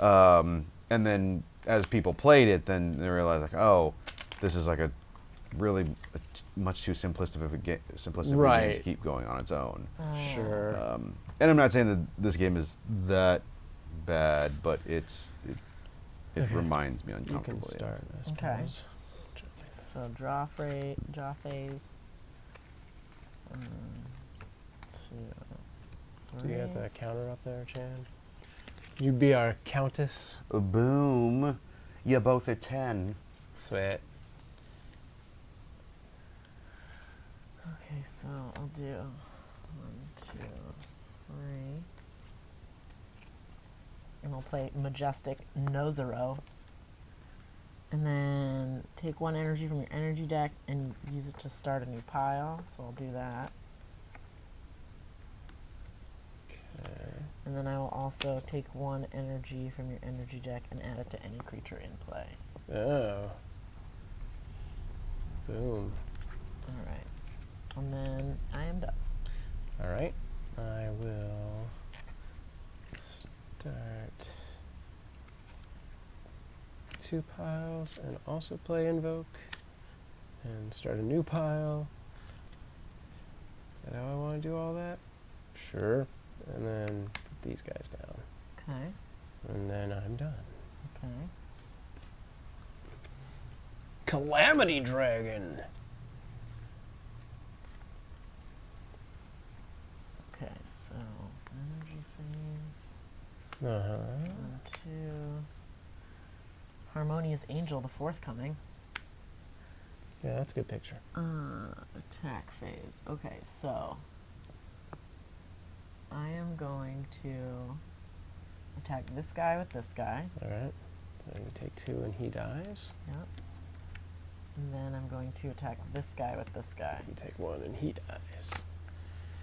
Wow. And then as people played it, then they realized like, oh, this is like a really much too simplistic of a game to keep going on its own. Sure. And I'm not saying that this game is that bad, but it Okay. reminds me You uncomfortably. can start, I suppose. Okay. So draw phase. 1, 2, Do 3. you have the counter up there, Chan? You be our countess. Boom. You both are 10. Sweet. Okay, so I'll do 1, 2, 3. And we'll play Majestic Nozero. And then take 1 energy from your energy deck and use it to start a new pile. So I'll do that. Okay. And then I will also take 1 energy from your energy deck and add it to any creature in play. Oh. Boom. Alright. And then I am done. All right. I will start 2 piles and also play Invoke and start a new pile. Is that how I want to do all that? Sure. And then put these guys down. Okay. And then I'm done. Okay. Calamity Dragon! Okay, so energy phase. Uh-huh. 1, 2. Harmonious Angel, the forthcoming. Yeah, that's a good picture. Attack phase. Okay, so I am going to attack this guy with this guy. All right. So you take 2 and he dies. Yep. And then I'm going to attack this guy with this guy. You take 1 and he dies.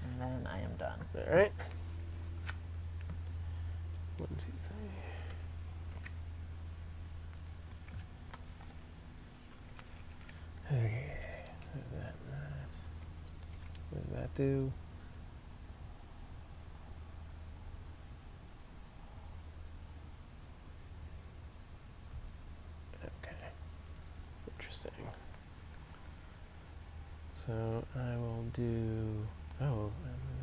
And then I am done. All right. 1, 2, 3. Okay. That. What does that do? Okay. Interesting. So I will do. Oh,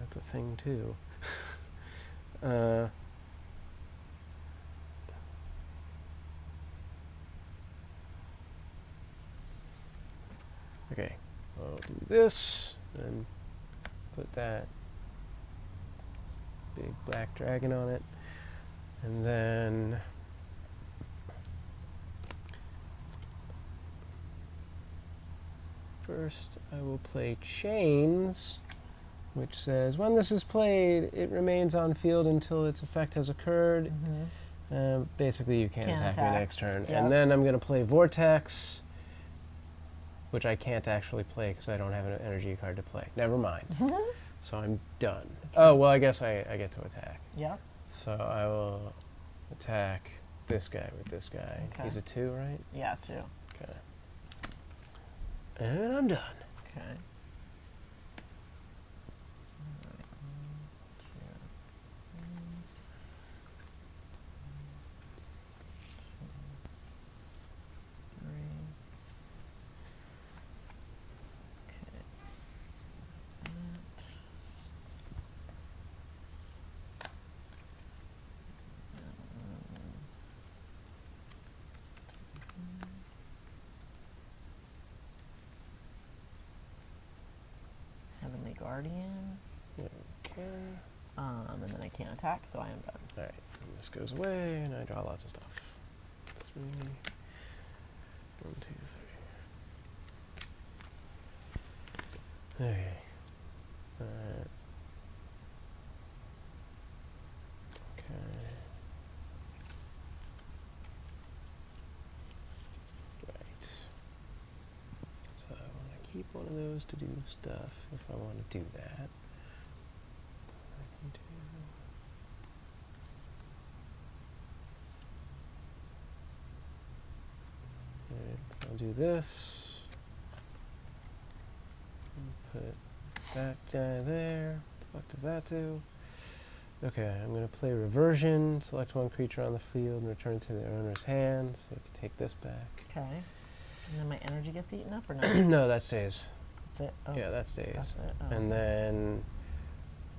that's a thing too. Okay, I'll do this, and put that big black dragon on it, and then first I will play Chains, which says when this is played, it remains on field until its effect has occurred. Basically, you can't attack me next turn. Yep. And then I'm going to play Vortex, which I can't actually play because I don't have an energy card to play. Never mind. So I'm done. Oh, well, I guess I get to attack. Yep. So I will attack this guy with this guy. Okay. He's a 2, right? Yeah, 2. Okay. And I'm done. Okay. Heavenly Guardian. Okay. And then I can't attack, so I am done. Alright, this goes away, and I draw lots of stuff. 3. 1, 2, 3. Okay. Okay. Right. So I want to keep one of those to do stuff if I want to do that. I can do. Alright, so I'll do this. And put that guy there. What the fuck does that do? Okay, I'm going to play Reversion. Select one creature on the field and return it to the owner's hand. So I can take this back. Okay. And then my energy gets eaten up or no? No, that stays. That's it? Oh, Yeah, that stays. that's it. Oh. And then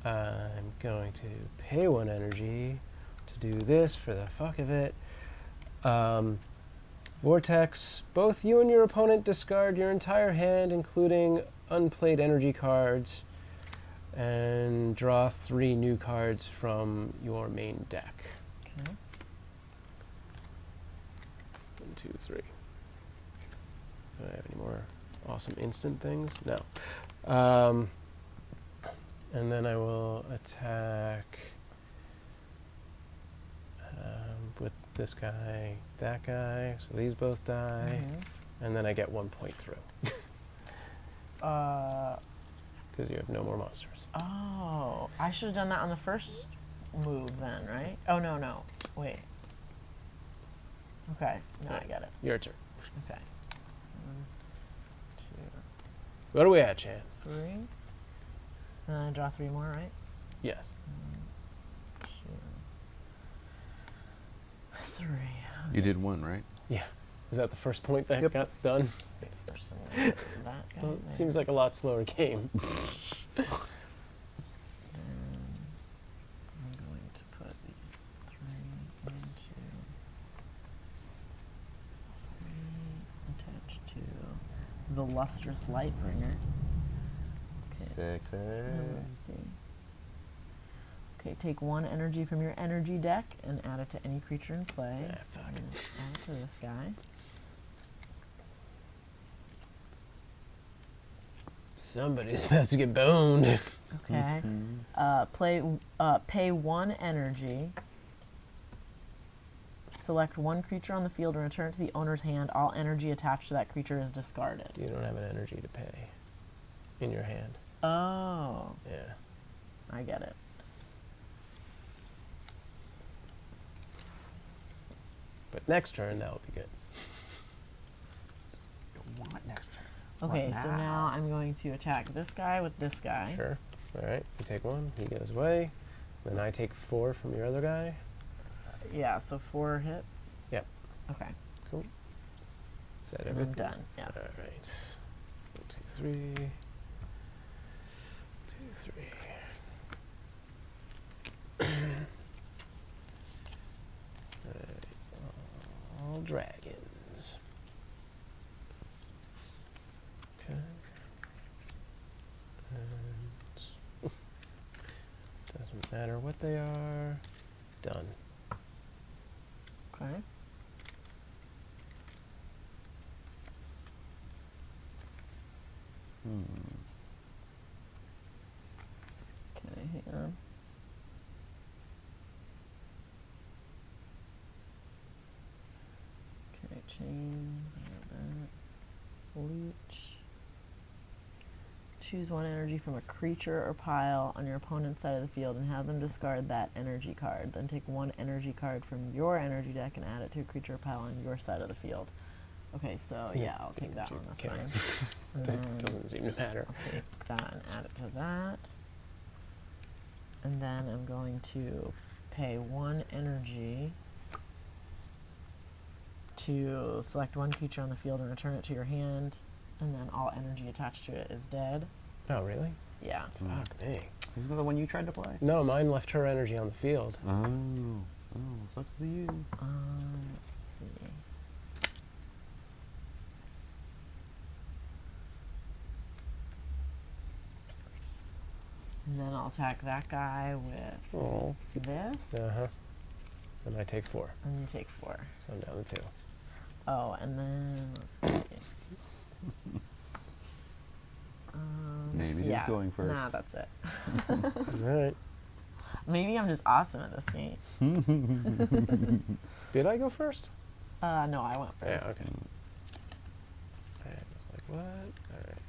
I'm going to pay 1 energy to do this for the fuck of it. Vortex, both you and your opponent discard your entire hand, including unplayed energy cards, and draw 3 new cards from your main deck. Okay. 1, 2, 3. Do I have any more awesome instant things? No. And then I will attack with this guy, that guy. So these both die, and then I get 1 point through because you have no more monsters. Oh, I should have done that on the first move then, right? Oh, no, no. Wait. Okay, now I get it. Your turn. Okay. 1, 2, What are we at, Chan? 3. And I draw 3 more, right? Yes. 1, 2, 3. You did 1, right? Yeah. Is that the first point that Yep. got done? First one, that guy Well, it there. seems like a lot slower game. And I'm going to put these 3 into 3 attached to the lustrous light bringer. Okay. Sexy. Let's see. Okay, take 1 energy from your energy deck and add it to any creature in play. Ah, So I'm fuck. gonna add it to this guy. Somebody's about to get boned. Okay. Pay 1 energy. Select 1 creature on the field and return it to the owner's hand. All energy attached to that creature is discarded. You don't have an energy to pay in your hand. Oh, Yeah. I get it. But next turn, that'll be good. You want next turn. Okay, What so now I'm going to attack this guy with this guy. Sure. All right. You take 1. He goes away. Then I take 4 from your other guy. Yeah, so 4 hits. Yep. Okay, Cool. Is that and I'm everything? done. Yes. All right. 1, 2, 3. 2, 3. All dragons. Okay. And doesn't matter what they are. Done. Okay. Okay, hang on. Okay, chains, that. Leech. Choose 1 energy from a creature or pile on your opponent's side of the field and have them discard that energy card. Then take 1 energy card from your energy deck and add it to a creature or pile on your side of the field. Okay, so yeah, I'll take that one. That's fine. And That then doesn't seem to matter. I'll take that and add it to that. And then I'm going to pay 1 energy to select 1 creature on the field and return it to your hand, and then all energy attached to it is dead. Oh, really? Yeah. Fuck me. Isn't that the one you tried to play? No, mine left her energy on the field. Oh, sucks to be you. Let's see. And then I'll attack that guy with Oh. this, Uh-huh. And I take 4. and you take 4. So I'm down to 2. Oh, and then let's see. Maybe he's yeah, going first. Nah, that's it. All right. Maybe I'm just awesome at this game. Did I go first? No, I went first. Yeah, okay. I was like, what? All right.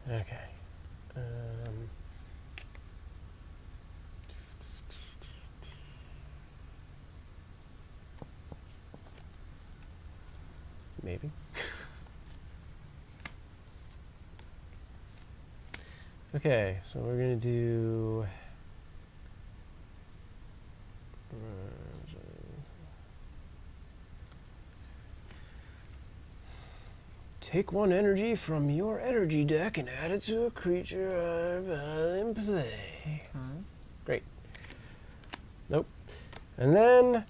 Okay. Okay. Maybe. Okay, so we're gonna do. Take 1 energy from your energy deck and add it to a creature in play. Great. Nope. And then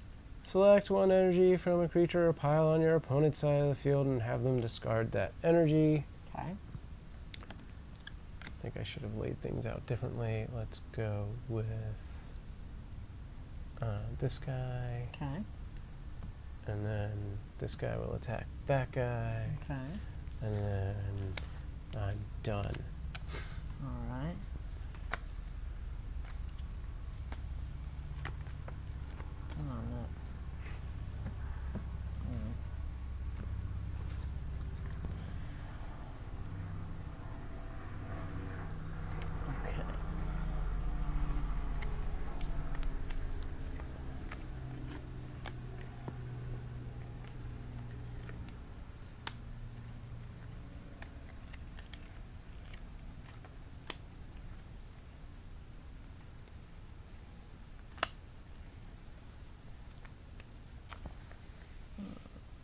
select 1 energy from a creature or pile on your opponent's side of the field and have them discard that energy. Okay. I think I should have laid things out differently. Let's go with this guy. Okay. And then this guy will attack that guy. Okay. And then I'm done. All right. Oh, nuts. Okay.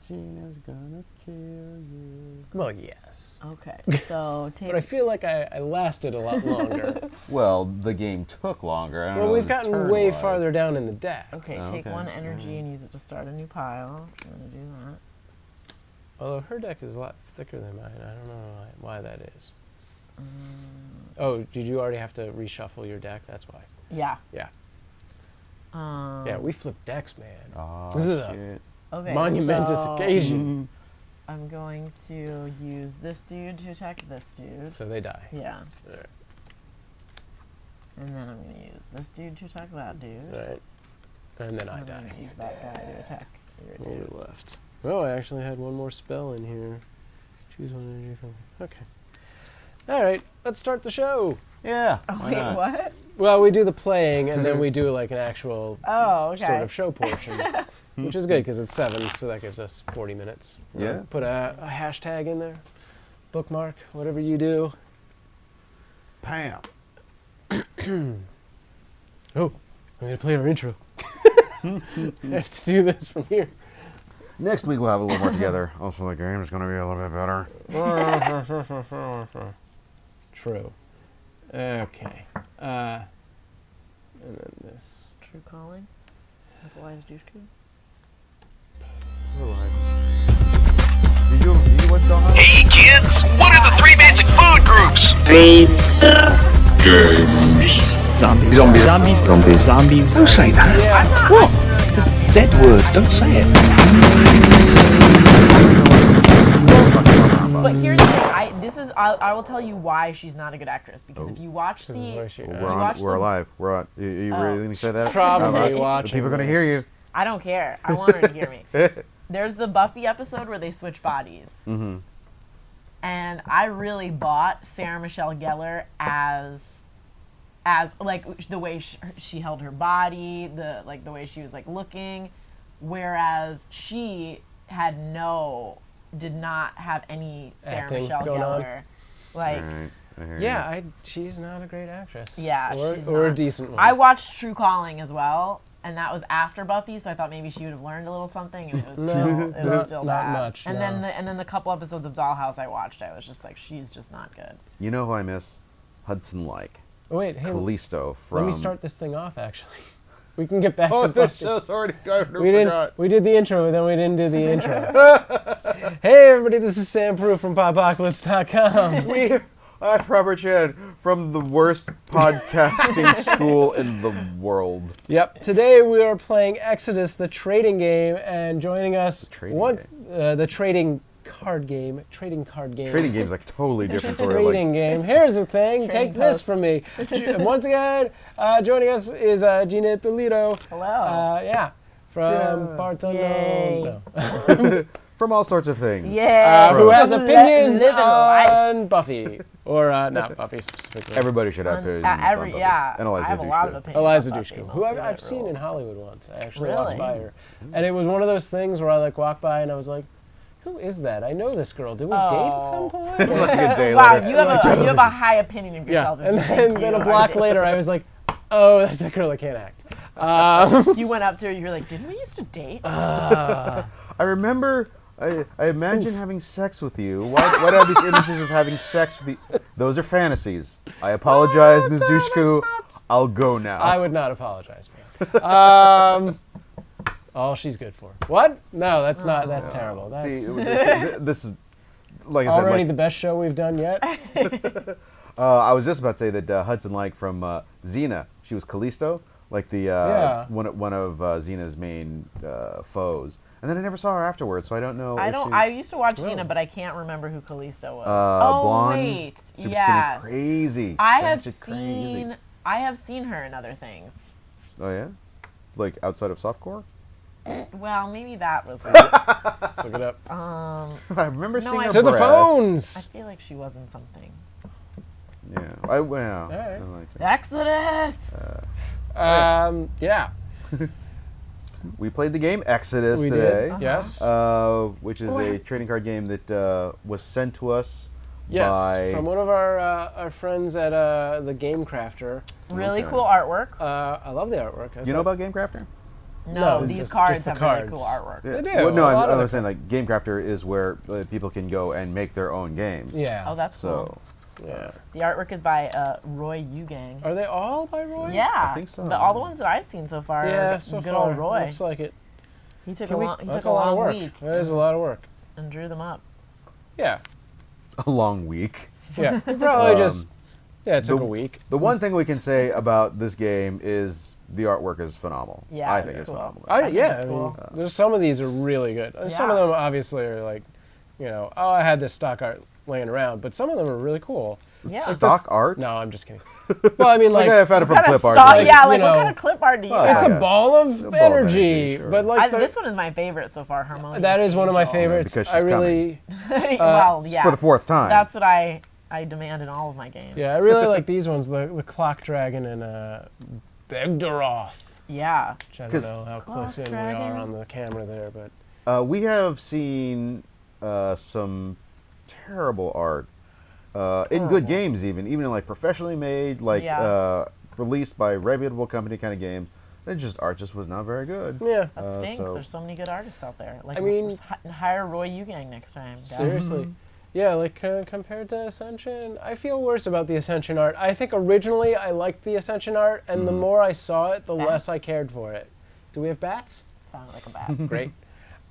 Gina's gonna kill you. Well, yes. Okay. So take. But I feel like I lasted a lot longer. Well, the game took longer. I don't Well, know we've the gotten turn way wise. farther down in the deck. Okay, Oh, take okay. 1 energy and use it to start a new pile. I'm gonna do that. Although her deck is a lot thicker than mine. I don't know why that is. Oh, did you already have to reshuffle your deck? That's why. Yeah. Yeah. Um, Yeah, we flip decks, man. Oh, This is a shit. Okay. monumentous so occasion. I'm going to use this dude to attack this dude. So they die. Yeah. Alright. And then I'm going to use this dude to attack that dude. Alright. And then I And then die. use that guy to attack your What dude. we left? Oh, I actually had 1 more spell in here. Choose 1 energy from. Okay. Alright, let's start the show. Yeah. Oh, why wait, not? what? Well, we do the playing and then we do like an actual Oh, okay. sort of show portion. Which is good because it's 7, so that gives us 40 minutes. Yeah. Put a hashtag in there, bookmark, whatever you do. Pam. Oh, I'm going to play our intro. I have to do this from here. Next week we'll have a little more together. Also, the game is going to be a little bit better. True. Okay. And then this. True calling. Otherwise, douche cube. Did you watch Dollhouse? Hey kids, what are the 3 basic food groups? Pizza. Games. Zombies. Zombies. Zombies. Zombies. Zombies. Don't say that. Yeah. What? Z word, don't say it. But here's the thing. I will tell you why she's not a good actress. Because if you watch This is why the... she- We're You on. watched We're the- alive. We're on. You Oh. really going to say that? Probably The watching. people are going to hear you. I don't care. I want her to hear me. There's the Buffy episode where they switch bodies. Mm-hmm. And I really bought Sarah Michelle Gellar as as like the way she held her body, the way she was like looking, whereas she did not have any Sarah Acting Michelle going on. Gellar. Like, Right, I hear Yeah, you. she's not a great actress. yeah, or, she's or a not. decent one. I watched True Calling as well, and that was after Buffy, so I thought maybe she would have learned a little something, and it was still not bad. much, And no. then the couple episodes of Dollhouse I watched, I was just like, she's just not good. You know who I miss? Hudson Like. Oh, wait, hey, Callisto from. let me start this thing off. Actually, we can get back Oh, to the Buffy. show's already gone. We did the intro, but then we didn't do the intro. Hey, everybody, this is Sam Prue from PopApocalypse.com. I'm Robert Chan from the worst podcasting school in the world. Yep. Today we are playing Exodus, the trading game, and joining us the trading card game. Trading Trading game's like totally different sort of Trading game. Here's the thing. Trading Take this post. from me. Once again, joining us is Gina Ippolito. Hello. Yeah. From Gina. Parts Yay. Unknown. No. from all sorts of things. Yeah. Who has opinions Living life. on Buffy. Or not Buffy specifically. Everybody should have opinions on Buffy. Yeah. And Eliza I have a lot of Dushku. opinions. Eliza on Buffy, Dushku, who mostly I've the seen in rules. Hollywood once. I actually Really? walked by her. And it was one of those things where I like walked by and I was like, who is that? I know this girl. Did we date at some point? Like a day Wow, later. you have a high opinion of Yeah. yourself. if And you think then you a block are later I was like, oh, that's the girl that can't act. You went up to her, you were like, didn't we used to date? I remember, I imagine having sex with you. Why do I have these images of having sex with you? Those are fantasies. I apologize, Ms. Dushku. I'll go now. I would not apologize, man. All she's good for. What? No, that's not. That's terrible. That's See, this is, like I said, already like, the best show we've done yet. I was just about to say that Hudson Like from Xena, she was Callisto, like the Yeah. one of Xena's main foes. And then I never saw her afterwards, so I don't know. if she, I used to watch Really? Gina, but I can't remember who Callisto was. blonde. Wait. She was Yes. skinny, crazy. I have Batshit crazy. seen her in other things. Oh yeah, like outside of softcore. Well, maybe that was Let's look it up. I remember No, seeing I- her To the breasts. I phones. feel like she was in something. Yeah, I right. like it. Exodus! Yeah. We played the game Exodus We today, did. Yes. which is a trading card game that was sent to us Yes. by. From one of our friends at the Game Crafter. Really Okay. cool artwork. I love the artwork. You know about Game Crafter? No, No, these just cards the have really cards. cool artwork. They do, Well, no, a lot I of was the saying like Game Crafter is where people can go and make their own games. Yeah. Oh, that's So cool. Yeah. The artwork is by Roy Eugang. Are they all by Roy? Yeah, I think so. All the ones that I've seen so far Yeah, are so good far. old Roy. Looks like it. He took Can a we- long, he that's took a a lot of long work. week That is a lot of work. and drew them up. Yeah. a long week. Yeah. We probably just. Um, Yeah, it took the- a week. The one thing we can say about this game is the artwork is phenomenal. Yeah, I think it's it's cool. phenomenal. think Yeah, it's I mean, cool. there's some of these are really good. Some of Yeah. them obviously are like, oh, I had this stock art laying around, but some of them are really cool. Yeah. Stock art? No, I'm just kidding. Well, I mean, Like like, I found it from What kind of clip art. stock? like- Yeah, you like know, what kind of clip art do you Well, have? it's yeah. a ball of A ball of energy, energy, sure. but like This one is my favorite so far, Harmonious. that is one of my Angel. favorites. because I she's really, Well, yeah. For the fourth time. That's what I demand in all of my games. yeah, I really like these ones. The Clock Dragon and Begdaroth. Yeah. Which I don't 'Cause- know how Clock close in we Dragon. are on the camera there, but We have seen some terrible art in good Terrible. games, even in like professionally made, like Yeah. released by reputable company kind of game. Art just was not very good. yeah, That stinks. so- There's so many good artists out there. Like, I mean- hire Roy Eugang next time. guys. seriously. Yeah, like compared to Ascension, I feel worse about the Ascension art. I think originally I liked the Ascension art, and the more I saw it, the less Bats? I cared for it. Do we have bats? Sounded like a bat. Great.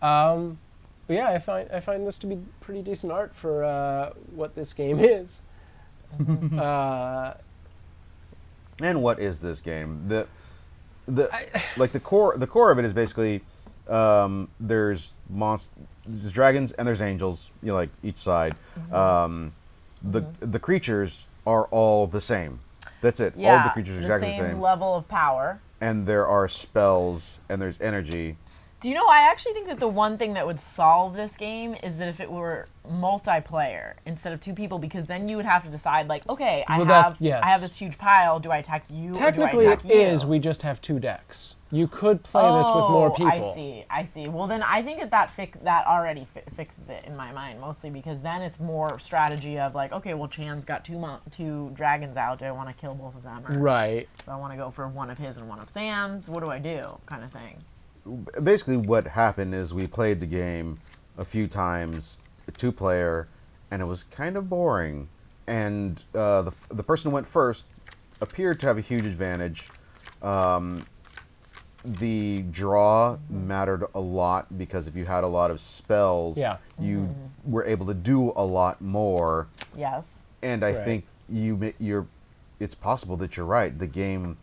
But yeah, I find this to be pretty decent art for what this game is. And what is this game? Like the core of it is basically there's there's dragons and there's angels, like each side. The creatures are all the same. That's it. Yeah. All the creatures are exactly the same. level of power. And there are spells and there's energy, Do you know, I actually think that the one thing that would solve this game is that if it were multiplayer instead of 2 people, because then you would have to decide, like, okay, I have this huge pile. Do I attack you Technically, or do I attack you? it is. We just have 2 decks. You could play this with more people. I see. Well, then I think that already fixes it in my mind, mostly because then it's more strategy of like, okay, well, Chan's got 2 dragons out. Do I want to kill both of them? Or Right. do I want to go for one of his and one of Sam's? What do I do? Kind of thing. Basically, what happened is we played the game a few times, 2-player, and it was kind of boring. And the person who went first appeared to have a huge advantage. The draw mattered a lot because if you had a lot of spells, you were able to do a lot more. Yes. And I think it's possible that you're right. The game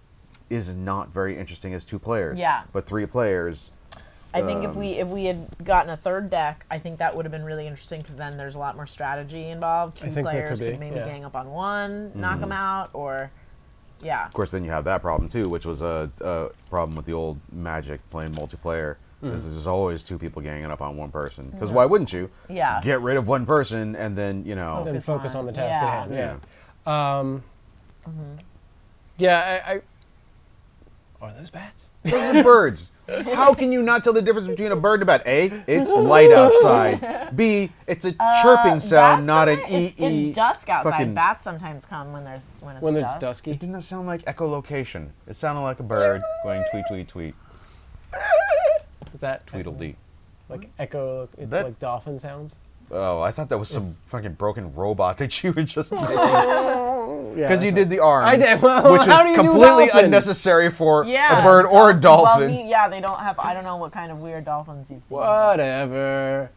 is not very interesting as 2 players. Yeah. But 3 players. I think if we had gotten a 3rd deck, I think that would have been really interesting because then there's a lot more strategy involved. 2 players could maybe gang up on one, knock them out, or Of course, then you have that problem too, which was a problem with the old Magic playing multiplayer. Because there's always 2 people ganging up on one person. Because why wouldn't you? Yeah. Get rid of one person and then focus on the task at hand. Yeah. I are those bats? Those are birds. How can you not tell the difference between a bird and a bat? A, it's light outside. B, it's a chirping sound, not an It's dusk outside. Bats sometimes come when it's dusk. dusky. It didn't sound like echolocation. It sounded like a bird going tweet, tweet, tweet. Is that Tweedledee. like echo? It's That- like dolphin sounds. Oh, I thought that was some fucking broken robot that you were just making. Yeah, Because you did the arms. I did. Well, which how is do you do completely dolphin? unnecessary for a bird or a dolphin. Well, they don't have. I don't know what kind of weird dolphins you've seen. Whatever.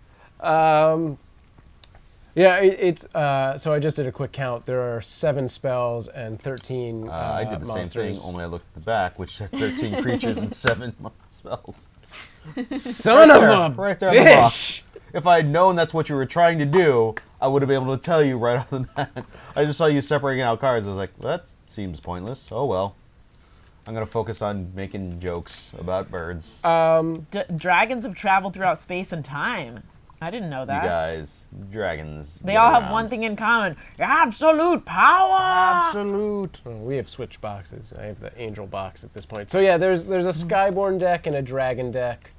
It's so I just did a quick count. There are 7 spells and 13 I did the monsters. same thing, only I looked at the back, which said 13 creatures and 7 spells. Son of a right there on the box. bitch! If I had known that's what you were trying to do, I would have been able to tell you right off the bat. I just saw you separating out cards. I was like, well, that seems pointless. Oh well. I'm going to focus on making jokes about birds. Dragons have traveled throughout space and time. I didn't know that. You guys, dragons. They all have one thing in common: absolute power. Absolute. Oh, we have switch boxes. I have the angel box at this point. So yeah, there's a Skyborn deck and a Dragon deck,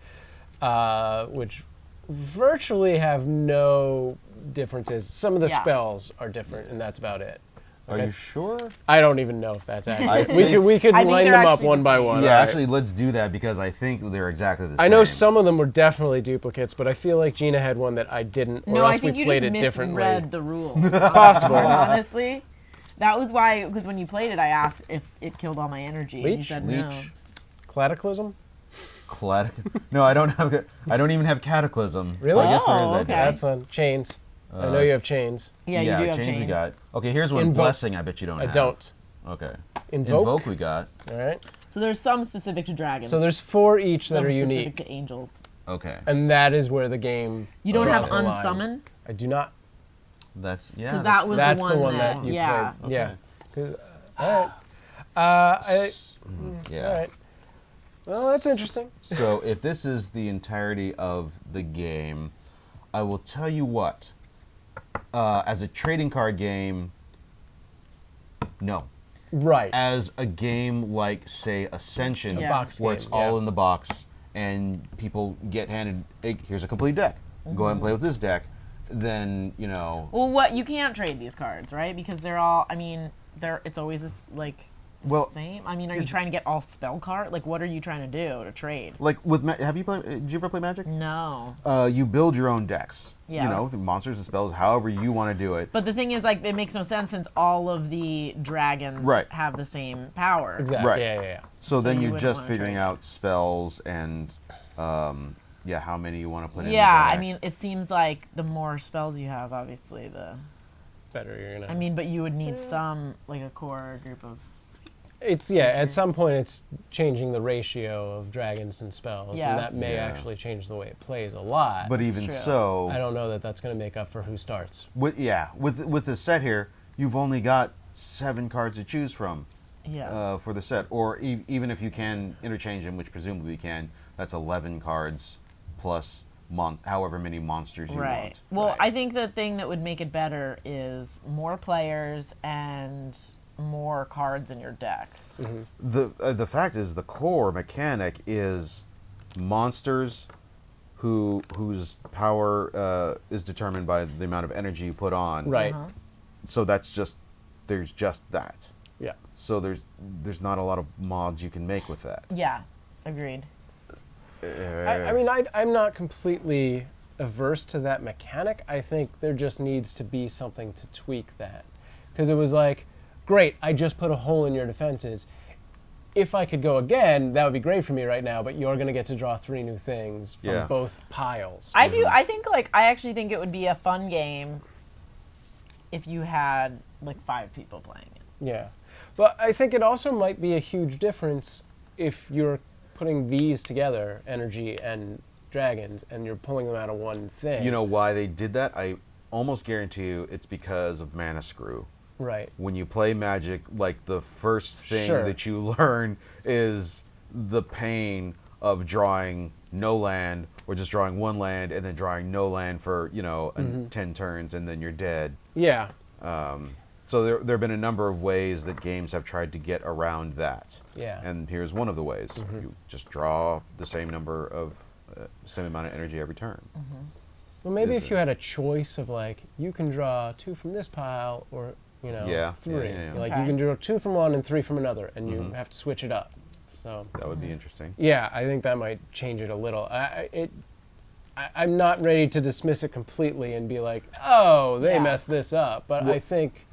which virtually have no differences. Some of the spells are different, and that's about it. Are you sure? I don't even know if that's accurate. think- we could I think line they're them up actually one the by same. one. Yeah, all right? actually, let's do that because I think they're exactly the same. I know some of them were definitely duplicates, but I feel like Gina had one that I didn't, or No, I else we think you played just it differently. misread the rules. It's possible. Honestly, that was why. Because when you played it, I asked if it killed all my energy, and you Leech? said no. Cataclysm? No, I don't have. I don't even have Cataclysm. Really? So I guess there is Oh, that. okay. That's one. Chains. I know you have chains. Yeah, you do have chains we chains. got. Okay, here's one. Invoke. Blessing. I bet you don't I have. don't. Okay. Invoke. we got. All right. So there's some specific to dragons. So there's 4 each that some are specific unique, to angels. Okay. and that is where the game. You don't draws have the line. unsummon I do not. That's because that was That's the one that you yeah. played. Yeah. 'Cause, all right. Yeah. All right. Well, that's interesting. So if this is the entirety of the game, I will tell you what. As a trading card game, no. Right. As a game like, say, Ascension, Yeah. Box where game, it's all yeah. in the box, and people get handed, hey, here's a complete deck. Go ahead and play with this deck. Then, Well, what you can't trade these cards, right? Because they're all. I mean, it's always this like. Well, Same. I mean, are you trying to get all spell card? Like, what are you trying to do to trade? like with have you played? Did you ever play Magic? No. You build your own decks. Yes. The monsters and spells, however you want to do it. But the thing is, like, it makes no sense since all of the dragons Right. have the same power. Exactly. Right. Yeah. So then you you're wouldn't just wanna figuring trade. out spells and, how many you want to put in. Yeah, the I deck. mean, it seems like the more spells you have, obviously, the. Better you're gonna. I mean, but you would need some, like, a core group of. It's at some point it's changing the ratio of dragons and spells, and that Yes. may Yeah. actually change the way it plays a lot. But even true. so, I don't know that that's going to make up for who starts. with the set here, you've only got 7 cards to choose from Yeah. for the set, or even if you can interchange them, which presumably you can, that's 11 cards plus however many monsters you Right. want. Well, Right. I think the thing that would make it better is more players and more cards in your deck. The fact is, the core mechanic is monsters whose power is determined by the amount of energy you put on. Right. So there's just that. Yeah. So there's not a lot of mods you can make with that. Yeah, agreed. I mean, I'm not completely averse to that mechanic. I think there just needs to be something to tweak that. Because it was like, great, I just put a hole in your defenses. If I could go again, that would be great for me right now, but you're going to get to draw 3 new things from Yeah. both piles. I do. I think I actually think it would be a fun game if you had like 5 people playing it. Yeah. But I think it also might be a huge difference if you're putting these together, energy and dragons, and you're pulling them out of one thing. You know why they did that? I almost guarantee you it's because of mana screw. Right. When you play Magic, like the first thing Sure. that you learn is the pain of drawing no land, or just drawing 1 land and then drawing no land for 10 turns and then you're dead. Yeah. So there have been a number of ways that games have tried to get around that. Yeah. And here's one of the ways: you just draw the same number of same amount of energy every turn. Well, maybe Is if you had a choice of like, you can draw 2 from this pile, or Yeah, 3. yeah. Like Okay. you can draw 2 from one and 3 from another, and you have to switch it up. So That would be interesting. yeah, I think that might change it a little. I'm not ready to dismiss it completely and be like, oh, they Yeah. messed this up. But I think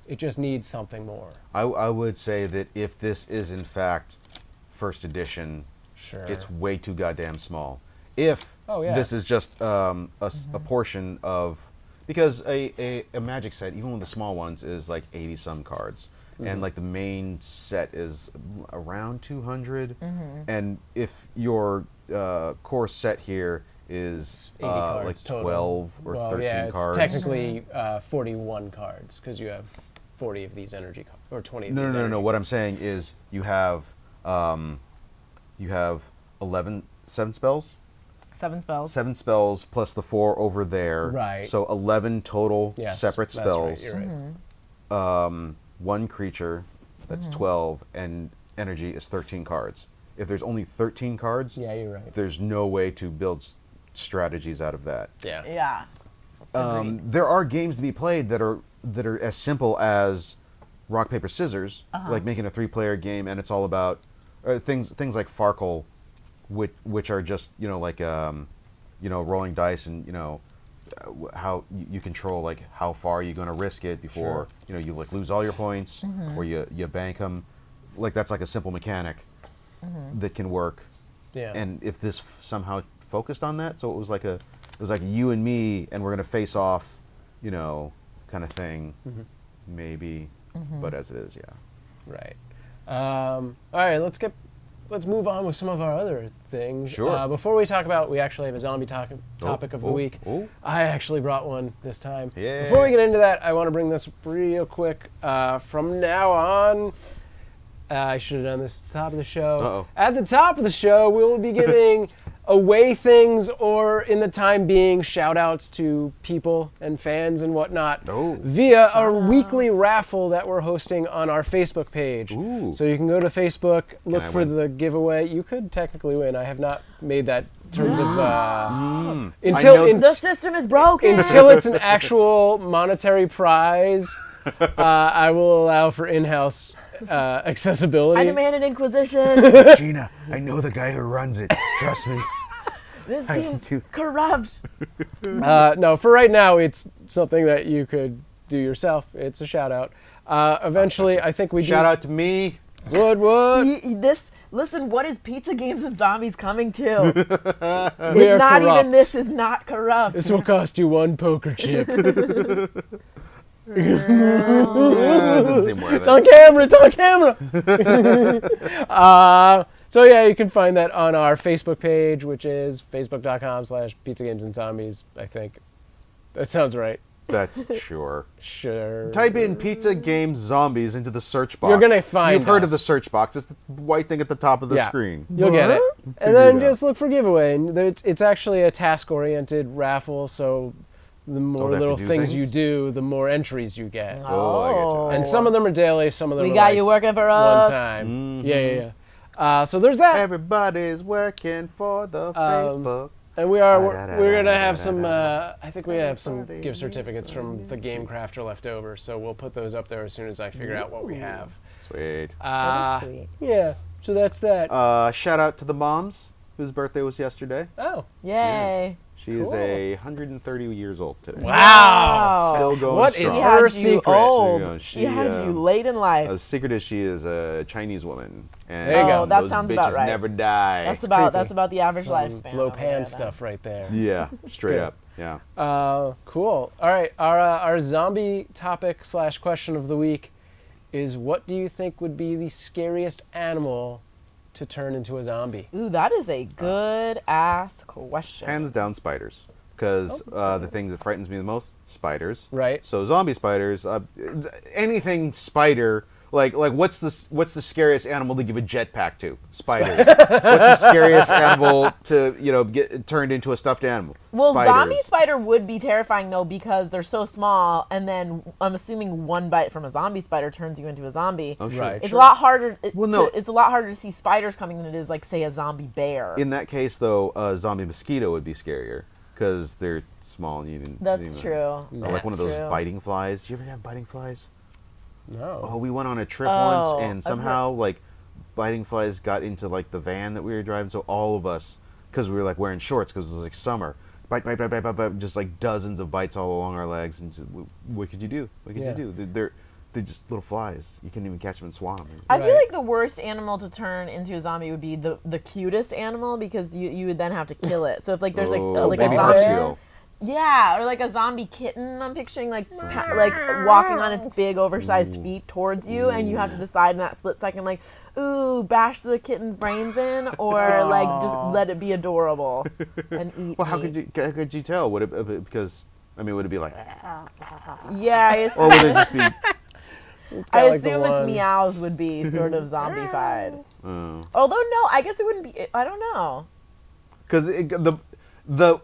it just needs something more. I would say that if this is in fact first edition, Sure. it's way too goddamn small. If Oh, yeah. this is just a portion of, because a Magic set, even with the small ones, is like 80 some cards, and like the main set is around 200, and if your core set here is 80 cards like total. 12 or well, 13 yeah, cards. It's technically 41 cards because you have 40 of these energy cards, or 20 of these energy No. What I'm saying is you have 7 spells. 7 spells. 7 spells plus the 4 over there. Right. So 11 total Yes, separate that's right, spells. you're right. 1 creature, that's 12, and energy is 13 cards. If there's only 13 cards, Yeah, you're right. there's no way to build strategies out of that. Yeah. Yeah. Agreed. There are games to be played that are as simple as rock paper scissors, like making a 3-player game, and it's all about things like Farkle, which are just rolling dice and how you control like how far you're going to risk it before you like lose all your points or you bank them. Like that's like a simple mechanic that can work. Yeah. And if this somehow focused on that, so it was like you and me, and we're going to face off, kind of thing, maybe. But as it is, yeah. Right. All right, let's move on with some of our other things. Sure. Before we talk about, we actually have a zombie topic of the week. Oh. I actually brought one this time. Yeah. Before we get into that, I want to bring this real quick. From now on, I should have done this at the top of the show. Uh-oh. At the top of the show, we will be giving away things, or in the time being, shout outs to people and fans and whatnot via our weekly raffle that we're hosting on our Facebook page. Ooh. So you can go to Facebook, look I for win? the giveaway. You could technically win. I have not made that in terms of I until know- The system is broken. until it's an actual monetary prize. I will allow for in-house accessibility. I demand an inquisition. Gina, I know the guy who runs it. Trust me. This I seems do. corrupt. No, for right now, it's something that you could do yourself. It's a shout out. Eventually, I think we Shout out to me. Wood. Listen, what is Pizza Games and Zombies coming to? We are Not corrupt. even this is not corrupt. This will cost you 1 poker chip. Doesn't seem worth It's it. on camera. It's on camera. So yeah, you can find that on our Facebook page, which is facebook.com/pizzagamesandZombies. I think that sounds right. That's sure. Sure. Type in pizza games zombies into the search box. You're gonna find You've heard of the us. search box. It's the white thing at the top of the Yeah. screen. You'll get it. Figure And then it out. just look for giveaway. And it's actually a task-oriented raffle, so the more they have to little do things you things? do, the more entries you get. Oh, I get you. And some of them are daily, some of them We are got like you working for one us. time. Yeah. So there's that. Everybody's working for the Facebook. And we're gonna have some. I think we have some gift certificates from the Game Crafter left over, so we'll put those up there as soon as I figure out what we have. Sweet. That is sweet. Yeah. So that's that. Shout out to the moms whose birthday was yesterday. Oh. Yay. She is 130 years old today. Wow. Still going What strong. is She her had you secret? old. She She had you late in life. The secret is she is a Chinese woman. And There you go. Oh, that those sounds bitches about right. never die. That's creepy. about the average Some lifespan. low over pan there, stuff right there. Yeah, straight good. up. Yeah. Cool. All right. Our zombie topic / question of the week is: what do you think would be the scariest animal to turn into a zombie? Ooh, that is a good ass question. Hands down, spiders. Because the things that frightens me the most, spiders. Right. So zombie spiders. Anything spider. Like what's the scariest animal to give a jetpack to? Spiders. What's the scariest animal to get turned into a stuffed animal? Well, Spiders. zombie spider would be terrifying though because they're so small, and then I'm assuming one bite from a zombie spider turns you into a zombie. Oh, sure. Right. It's a lot harder. Well, no. It's a lot harder to see spiders coming than it is like say a zombie bear. In that case, though, a zombie mosquito would be scarier because they're small and you didn't. That's even- true. Or like one of those True. biting flies. Do you ever have biting flies? No. Oh, we went on a trip Oh, once, and I've somehow like biting flies got into like the van that we were driving. So all of us, because we were like wearing shorts because it was like summer, bite, just like dozens of bites all along our legs. And just, what could you do? What could Yeah. you do? They're just little flies. You can't even catch them and swat them. I feel Right. like the worst animal to turn into a zombie would be the cutest animal because you would then have to kill it. So if like there's like a baby zombie. bear? Yeah, or like a zombie kitten. I'm picturing like walking on its big oversized feet towards you, and you have to decide in that split second, like, ooh, bash the kitten's brains in, or like just let it be adorable and eat. Well, how me. could you tell? Would it because would it be like, Yeah, I or would it just be? I like the assume its one- meows would be sort of zombified. Oh. Although no, I guess it wouldn't be. I don't know. Because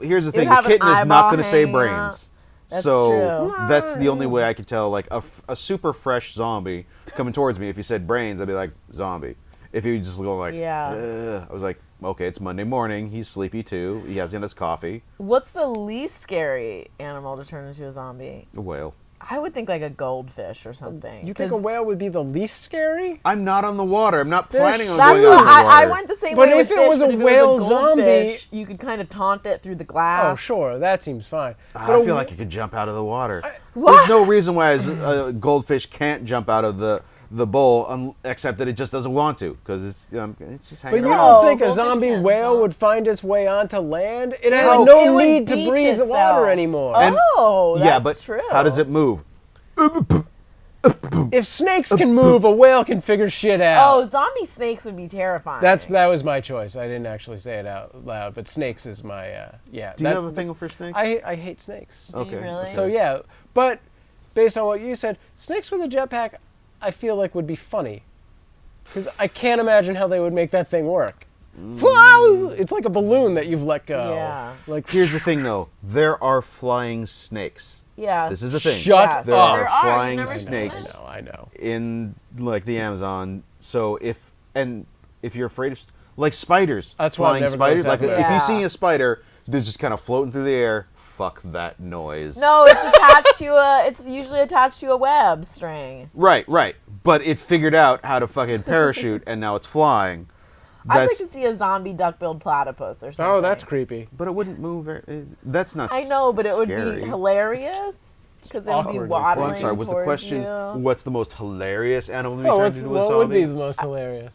here's the thing: have the an kitten is not eyeball going to say hanging brains. out. That's so true. that's the only way I could tell. Like a super fresh zombie coming towards me. If you said brains, I'd be like zombie. If you just go like, Yeah. "Ugh," I was like, okay, it's Monday morning. He's sleepy too. He hasn't had his coffee. What's the least scary animal to turn into a zombie? A whale. I would think like a goldfish or something. You think a 'cause whale would be the least scary? I'm not on the water. I'm not planning on That's going what out in the I water. went the same But way. if with it was fish, a but if whale it was a goldfish, zombie- you could kind of taunt it through the glass. Oh, sure, that seems fine. I But feel like you could jump out of the water. What? There's no reason why a goldfish can't jump out of the bowl, except that it just doesn't want to, because it's just But hanging you around. don't think a goldfish zombie can't whale swim. would find its way onto land? It has No, no it would need to beach breathe the water itself. anymore. And- Oh, that's yeah, but true. how does it move? If snakes can move, a whale can figure shit Oh, out. zombie snakes would be terrifying. That was my choice. I didn't actually say it out loud, but snakes is my yeah. Do you have a thing for snakes? I hate snakes. Do you really? So yeah, but based on what you said, snakes with a jetpack, I feel like would be funny, because I can't imagine how they would make that thing work. Fly! It's like a balloon that you've let go. Yeah. Like Here's the thing, though. There are flying snakes. Yeah. This is the thing. Shut Yes. There up. are There are. flying You've never seen snakes it? I know. in like the Amazon. So if you're afraid of like spiders, That's why flying I'm never spiders. gonna Like say if that. you see a spider that's just kind of floating through the air, fuck that noise. No, it's attached to a. It's usually attached to a web string. Right. But it figured out how to fucking parachute, and now it's flying. I'd like That's, to see a zombie duck-billed platypus or something. Oh, that's creepy. but it wouldn't move. That's not. I know, but it would scary. be hilarious because it would be Awkwardly waddling Well, I'm sorry. Was the towards question you. what's the most hilarious animal to be Oh, turned into a what zombie? would be the most hilarious?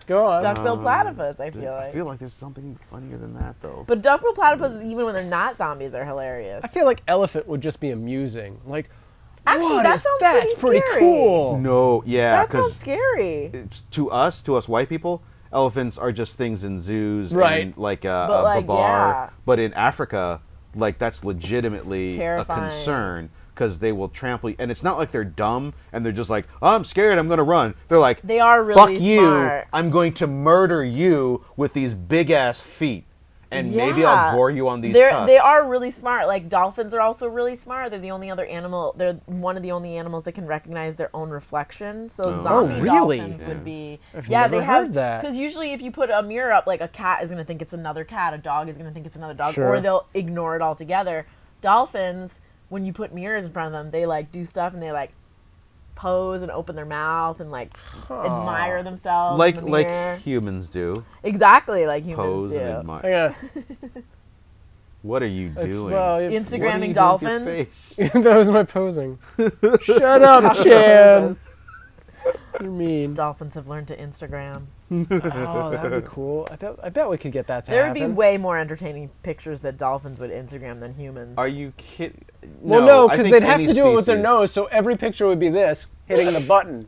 Go on. Duck-billed platypus, I feel I like. feel like there's something funnier than that, though. But duck-billed platypuses, even when they're not zombies, are hilarious. I feel like elephant would just be amusing. Like, Actually, what that is sounds that's pretty pretty scary. cool. No, yeah, That sounds because scary. to us white people, elephants are just things in zoos Right. and like But, a like, babar. yeah. But in Africa, like that's legitimately Terrifying. a concern because they will trample you. And it's not like they're dumb and they're just like, oh, I'm scared, I'm going to run. They're like, They are really fuck you, smart. I'm going to murder you with these big-ass feet. And maybe I'll gore you on these tusks. They are really smart. Like, dolphins are also really smart. They're the only other animal. They're one of the only animals that can recognize their own reflection. So zombie really? dolphins would be. I've they never have heard that. because usually if you put a mirror up, like a cat is gonna think it's another cat, a dog is gonna think it's another dog, Sure. or they'll ignore it altogether. Dolphins, when you put mirrors in front of them, they like do stuff and they like pose and open their mouth and like admire themselves in the mirror. like humans do. Exactly like humans Pose do. and admire. Yeah. What are you doing? Well, Instagramming what are you doing with dolphins. your face? that was my posing. Shut up, Chan. You're mean. Dolphins have learned to Instagram. Oh, that would be cool. I bet we could get that to There would be happen. way more entertaining pictures that dolphins would Instagram than humans. Are you kidding? Well, no, I because think they'd have any to do it with their species- nose, so every picture would be this, hitting the button,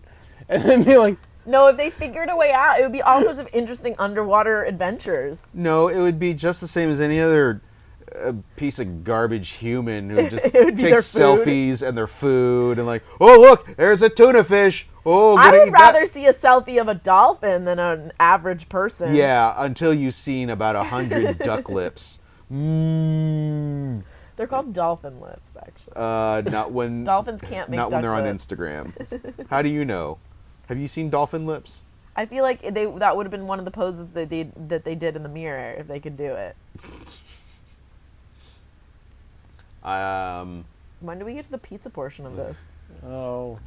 and then be like, No, if they figured a way out, it would be all sorts of interesting underwater adventures. No, it would be just the same as any other piece of garbage human who just It would be their takes food. selfies and their food and like, oh look, there's a tuna fish. Oh, I gonna would eat that." rather see a selfie of a dolphin than an average person. Yeah, until you've seen about 100 duck lips. They're called dolphin lips, actually. Not when Dolphins can't make not when duck they're on lips. Instagram. How do you know? Have you seen dolphin lips? I feel like that would have been one of the poses that they did in the mirror if they could do it. When do we get to the pizza portion of this? oh,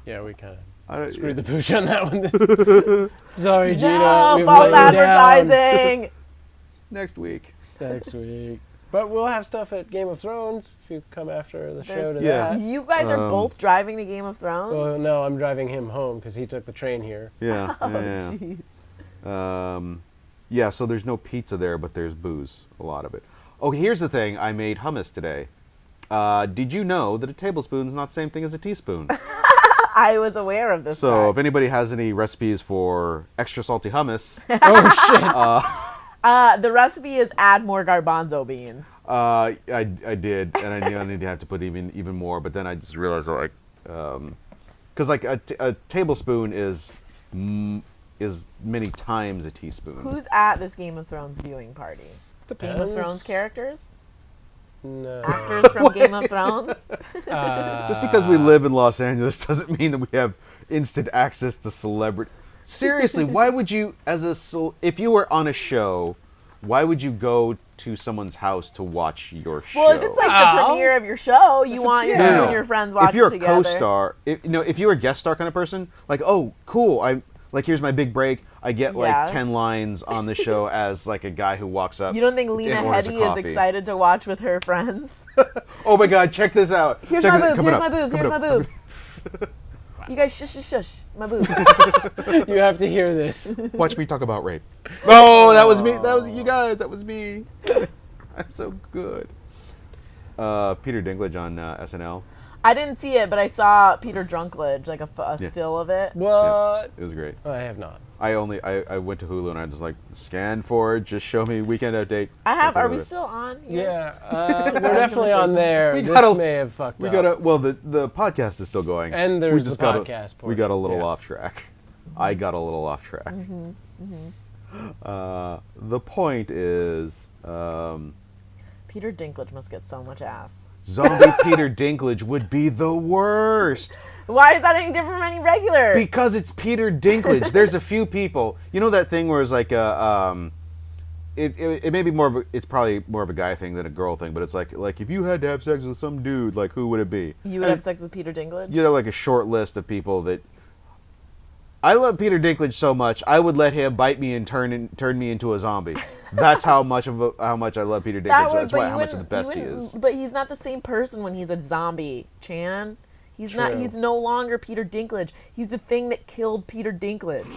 yeah, we kind I- of screwed the pooch on that one. Sorry, Gina. No, we've false let you down. advertising. Next week. Next week. But we'll have stuff at Game of Thrones if you come after the show to Yeah. that. You guys are both driving to Game of Thrones? Well, no, I'm driving him home because he took the train here. Yeah. Oh, yeah. jeez. Yeah, so there's no pizza there, but there's booze, a lot of it. Oh, here's the thing. I made hummus today. Did you know that a tablespoon is not the same thing as a teaspoon? I was aware of this. So if fact. anybody has any recipes for extra salty hummus, Oh, shit. The recipe is add more garbanzo beans. I did, and I knew I needed to have to put even more, but then I just realized like, because like a tablespoon is many times a teaspoon. Who's at this Game of Thrones viewing party? Depends. Game of Thrones characters? No. Actors from Game of Thrones? Just because we live in Los Angeles doesn't mean that we have instant access to celebrity. Seriously, why would you, if you were on a show, why would you go to someone's house to watch your show? Well, if it's like the premiere of your show, you want you yeah. and your friends watching if you're a together. co-star, if you're a guest star kind of person, like, oh, cool, here's my big break. I get like Yes. 10 lines on the show as like a guy who walks up. You don't think and Lena orders a Headey is coffee. excited to watch with her friends? Oh my God, check this out. Here's Check my this- boobs, coming here's up, my boobs, coming here's my up, boobs. You guys shush, shush, shush. My boobs. You have to hear this. Watch me talk about rape. Oh, that was me. That was you guys. That was me. I'm so good. Peter Dinklage on SNL. I didn't see it, but I saw Peter Drunklage, like a Yeah. still of it. What? It was great. I have not. I went to Hulu and I just like scan forward, just show me weekend update. I have. Like, Are we whatever. still on? Here? Yeah, we're definitely on there. We This gotta- may have fucked We up. gotta. Well, the podcast is still going. And We there's just the got podcast We got a portion, little yes. off track. I got a little off track. The point is, Peter Dinklage must get so much ass. zombie Peter Dinklage would be the worst. Why is that any different from any regular? Because it's Peter Dinklage. There's a few people. You know that thing where it's like a it may be more of a, it's probably more of a guy thing than a girl thing, but it's like if you had to have sex with some dude, like who would it be? You would have sex with Peter Dinklage? You know, like a short list of people that I love Peter Dinklage so much. I would let him bite me and turn me into a zombie. That's how much I love Peter Dinklage. That's how much of the best he is. But he's not the same person when he's a zombie, Chan. He's not. True. He's no longer Peter Dinklage. He's the thing that killed Peter Dinklage.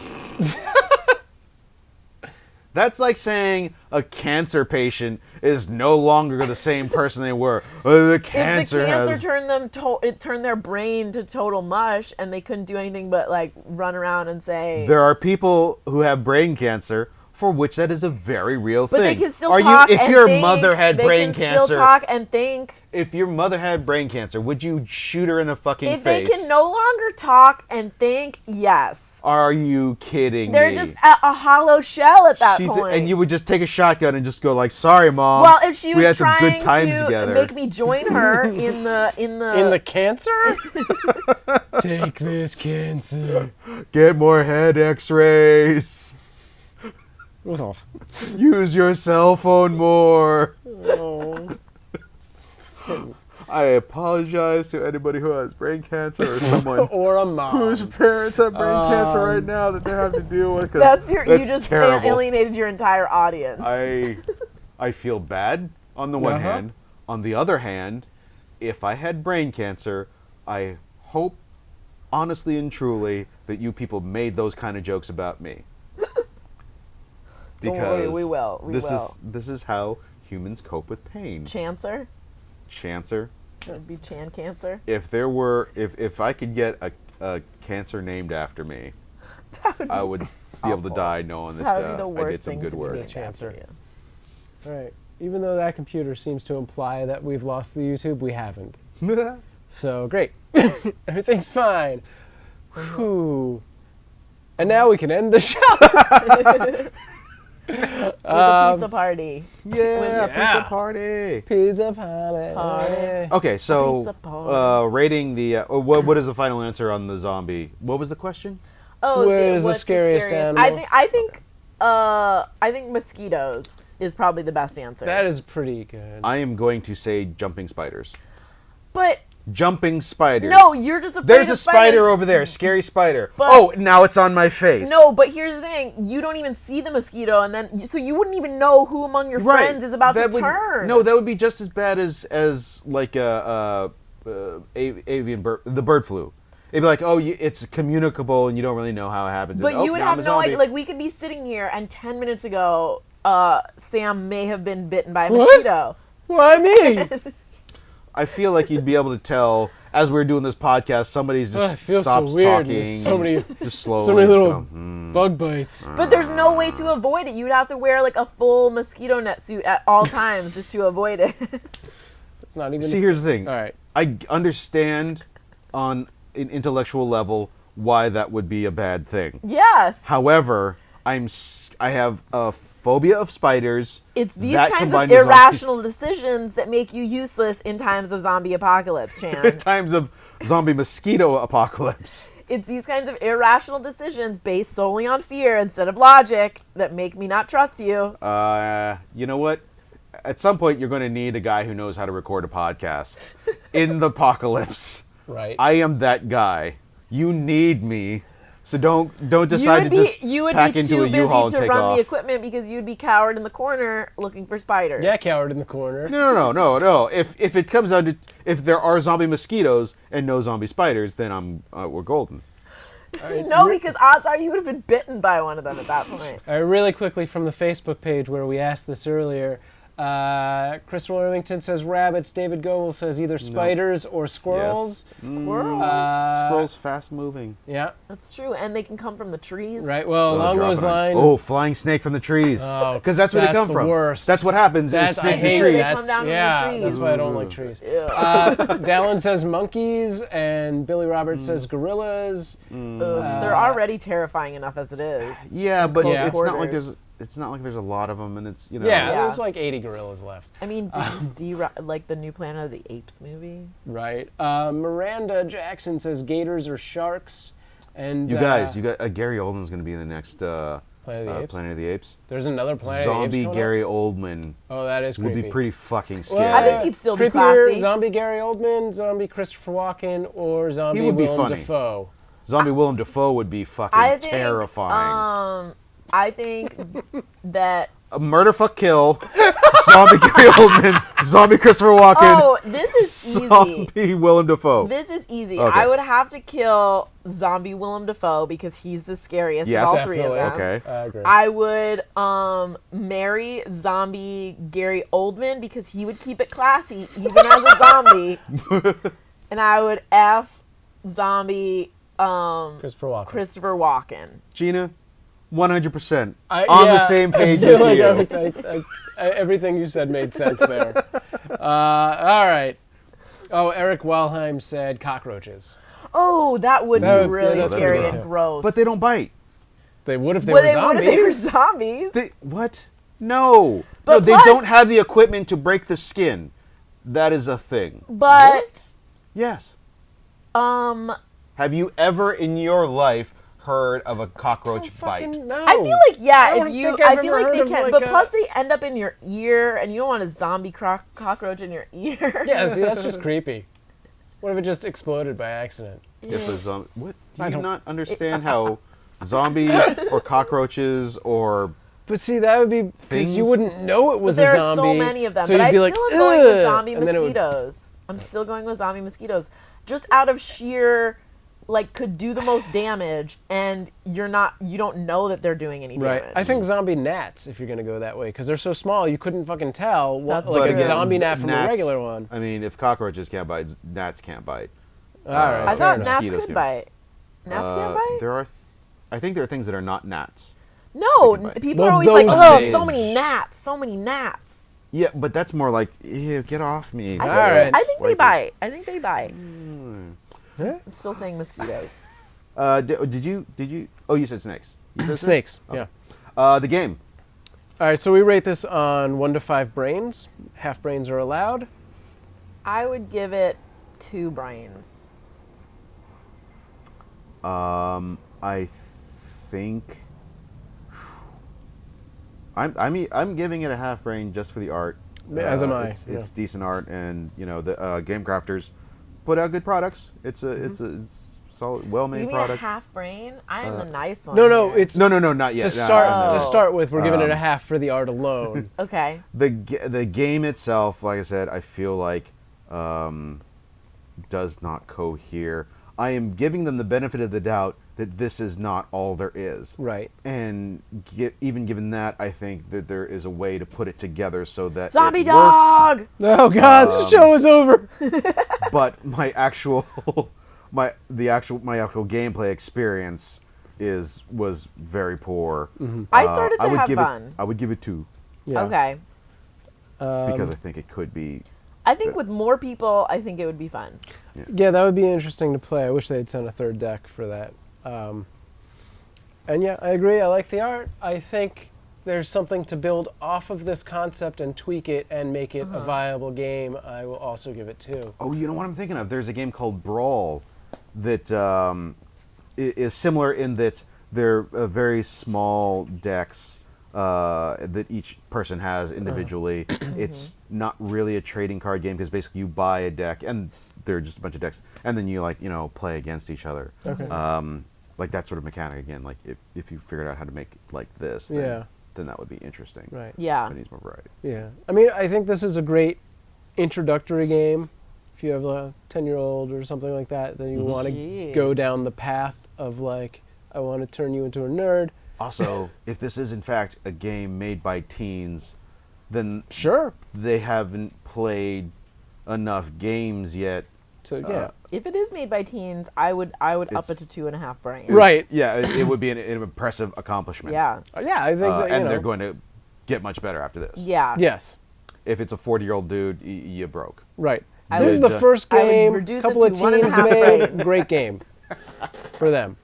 That's like saying a cancer patient is no longer the same person they were. The cancer if the cancer has. turned them, it turned their brain to total mush, and they couldn't do anything but like run around and say, There are people who have brain cancer for which that is a very real But thing. they can still Are talk you, if and your think. mother had They brain can cancer, still talk and think. if your mother had brain cancer, would you shoot her in the fucking If face? they can no longer talk and think, yes. Are you kidding They're me? just a hollow shell at that point. And you would just take a shotgun and just go like, "Sorry, Mom. well, if she we was had some trying good times to together." make me join her in the cancer? Take this cancer. Get more head X-rays. Oh. Use your cell phone more. Oh. I apologize to anybody who has brain cancer or someone Or a mom. whose parents have brain cancer right now that they have to deal with. 'Cause that's you just terrible. alienated your entire audience. I feel bad on the one hand. On the other hand, if I had brain cancer, I hope, honestly and truly, that you people made those kind of jokes about me. Don't worry, we will. We will. This is how humans cope with pain. Chancer? Chancer. It would be Chan Cancer. If I could get a cancer named after me, I would be able to die knowing that That would be the I worst did some thing good to work. be Chancer. after you. Right. Even though that computer seems to imply that we've lost the YouTube, we haven't. So, great. Everything's fine. Whew. And now we can end the show. With a pizza party. Yeah, pizza party. Pizza party. Party. Okay, Pizza so party. rating the what is the final answer on the zombie? What was the question? Oh, Where is the what's scariest animal? I think mosquitoes is probably the best answer. That is pretty good. I am going to say jumping spiders. But Jumping spiders. no, you're just afraid There's of a spider spiders. over there, scary spider. But- Oh, now it's on my face. No, but here's the thing: you don't even see the mosquito, and then so you wouldn't even know who among your friends is about to turn. No, that would be just as bad as like avian bird, the bird flu. It'd be like, oh, it's communicable, and you don't really know how it happens. But And, you would now I'm have a no zombie. idea. Like we could be sitting here, and 10 minutes ago, Sam may have been bitten by a What? mosquito. Why me? I feel like you'd be able to tell as we're doing this podcast. Somebody's just I feel so stops weird. talking. There's so many, just slowly. so many just little go, bug bites. But there's no way to avoid it. You'd have to wear like a full mosquito net suit at all times just to avoid it. It's not even. See, here's the thing. All right. I understand on an intellectual level why that would be a bad thing. Yes. However, I have a phobia of spiders. It's these That kinds of combined with irrational decisions that make you useless in times of zombie apocalypse, In Chan. times of zombie mosquito apocalypse. It's these kinds of irrational decisions based solely on fear instead of logic that make me not trust you. You know what? At some point, you're going to need a guy who knows how to record a podcast in the apocalypse. Right. I am that guy. You need me. So don't decide to just you would pack be into too a U-Haul and busy to take run off. the equipment because you'd be cowered in the corner looking for spiders. Yeah, coward in the corner. No. If it comes down to if there are zombie mosquitoes and no zombie spiders, then we're golden. No, because odds are you would have been bitten by one of them at that point. All right, really quickly from the Facebook page where we asked this earlier. Crystal Irvington says rabbits. David Goebel says either spiders or squirrels. Squirrels. Squirrels fast moving. Yeah, That's true, and they can come from the trees. right. Well, along those lines. Oh, flying snake from the trees. Oh, Because that's where they come the from. worst. That's what happens. That's Is I snakes in the hate tree. They that. come down from the Yeah, trees. that's why I don't like trees. Ew. Dallin says monkeys, and Billy Roberts says gorillas. Ugh, they're already terrifying enough as it is. Yeah, but close it's not like quarters. there's a lot of them, and it's Yeah, Yeah. there's like 80 gorillas left. I mean, did you see like the new Planet of the Apes movie? Right. Miranda Jackson says gators or sharks. And You guys, Gary Oldman's going to be in the next Planet of the Apes. Planet of the Apes. There's another Planet of the Apes Zombie coming Gary Oldman up? Oh, that is would creepy. be pretty fucking scary. Well, I think he'd still be creepier, classy. Zombie Gary Oldman, zombie Christopher Walken, or zombie would be Willem funny. Dafoe. Zombie Willem Dafoe would be fucking I think. terrifying. I think that. A murder, fuck, kill. Zombie Gary Oldman. Zombie Christopher Walken. Oh, this is easy. Zombie Willem Dafoe. This is easy. Okay. I would have to kill Zombie Willem Dafoe because he's the scariest Yes. of all three of Definitely. them. Okay. I agree. I would marry Zombie Gary Oldman because he would keep it classy even as a zombie. And I would F Zombie Christopher Walken. Christopher Walken. Gina, 100% on the same page with you. Everything you said made sense there. All right. Oh, Eric Walheim said cockroaches. Oh, that would be really that's scary pretty and good. gross. But they don't bite. They would if they were zombies. What if they were zombies? What? No. But no, they plus- don't have the equipment to break the skin. That is a thing. But Yes. I Have you ever in your life heard of a cockroach bite? No. feel like I don't think I've I feel ever like heard they of, can. like, But a- plus they end up in your ear, and you don't want a zombie cockroach in your ear. Yeah, see, that's just creepy. What if it just exploded by accident? If a zombie, what? Do I you don't- not understand how zombies or cockroaches or But see, that would be because you Things- wouldn't know it was But there a zombie. are so many of them. So but you'd I be still like, am going with "Ugh," zombie and then it would- mosquitoes. I'm still going with zombie mosquitoes, just out of sheer, like, could do the most damage, and you don't know that they're doing any Right. damage. I think zombie gnats, if you're gonna go that way, because they're so small, you couldn't fucking tell what, That's like true. a zombie gnat from a gnats- regular one. I mean, if cockroaches can't bite, gnats can't bite. All right. I fair thought enough. gnats Mosquitoes could can. bite. Gnats can't bite. There are, I think there are things that are not gnats. No, They can bite. people Well, are always like, those "Oh, days. so many gnats, so many gnats." Yeah, but that's more like, ew, get off me. I All right. think they bite. I think they bite. Yeah. I'm still saying mosquitoes. Did you? Oh, you said snakes. You said Snakes. Okay. Yeah. The game. All right. So we rate this on 1 to 5 brains. Half brains are allowed. I would give it 2 brains. I think I'm giving it a half brain just for the art. As am I, It's yeah. decent art, and the game crafters put out good products. It's solid, well-made You mean product. a half brain? I am the nice one. No, here. it's No, not yet. to No, start. no. To start with, we're giving it a half for the art alone. Okay. The game itself, like I said, I feel like does not cohere. I am giving them the benefit of the doubt that this is not all there is. Right. And even given that, I think that there is a way to put it together so that Zombie it dog. Oh God, the show is over. works. But my actual gameplay experience was very poor. I started to would have give fun. I would give it 2 Yeah. Okay. because I think it could be. I think with more people, I think it would be fun. Yeah, that would be interesting to play. I wish they'd sent a third deck for that. And yeah, I agree. I like the art. I think there's something to build off of this concept and tweak it and make it a viable game. I will also give it 2. Oh, you know what I'm thinking of? There's a game called Brawl that is similar in that they're very small decks that each person has individually. It's not really a trading card game because basically you buy a deck and they're just a bunch of decks, and then you play against each other. Okay. Like that sort of mechanic again. Like if you figured out how to make it like this, then, Yeah. then that would be interesting. Right. Yeah. It needs more variety. Yeah. I mean, I think this is a great introductory game. If you have a 10-year-old or something like that, then you want to Jeez. go down the path of like, I want to turn you into a nerd. Also, if this is in fact a game made by teens, then Sure. they haven't played enough games yet. So yeah. If it is made by teens, I would up It's- it to 2.5 brains. Right. Yeah, it would be an impressive accomplishment. Yeah. Yeah, I think that, you and know. they're going to get much better after this. Yeah. Yes. If it's a 40-year-old dude, you broke. Right. I This is would, the first I would game reduce couple it of to teams 1.5 made. brains. Great game for them.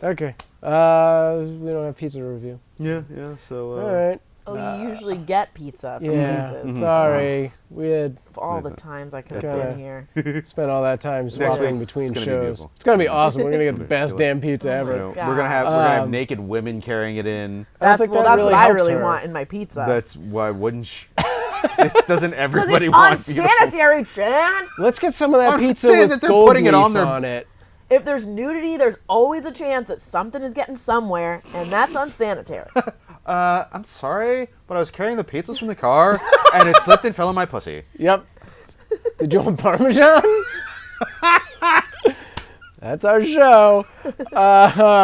Okay. We don't have pizza to review. Yeah. So. All right. Oh, you usually get pizza from Yeah. places. Sorry. We had Of all the That's times I could That's have all been right. here. spent all that time swapping week, between it's gonna be shows. beautiful. It's gonna be awesome. We're gonna get the It's best gonna be damn pizza You ever. know, God. we're gonna have Um, naked women carrying it in. I don't That's think well. that That's really what I helps really her. want in my pizza. That's why wouldn't this doesn't Because everybody it's want beautiful? unsanitary, Chan. Let's get some of that I'm pizza saying with that they're gold putting it leaf on their- on it. If there's nudity, there's always a chance that something is getting somewhere, and that's unsanitary. I'm sorry, but I was carrying the pizzas from the car, and it slipped and fell in my pussy. Yep. Did you want Parmesan? That's our show.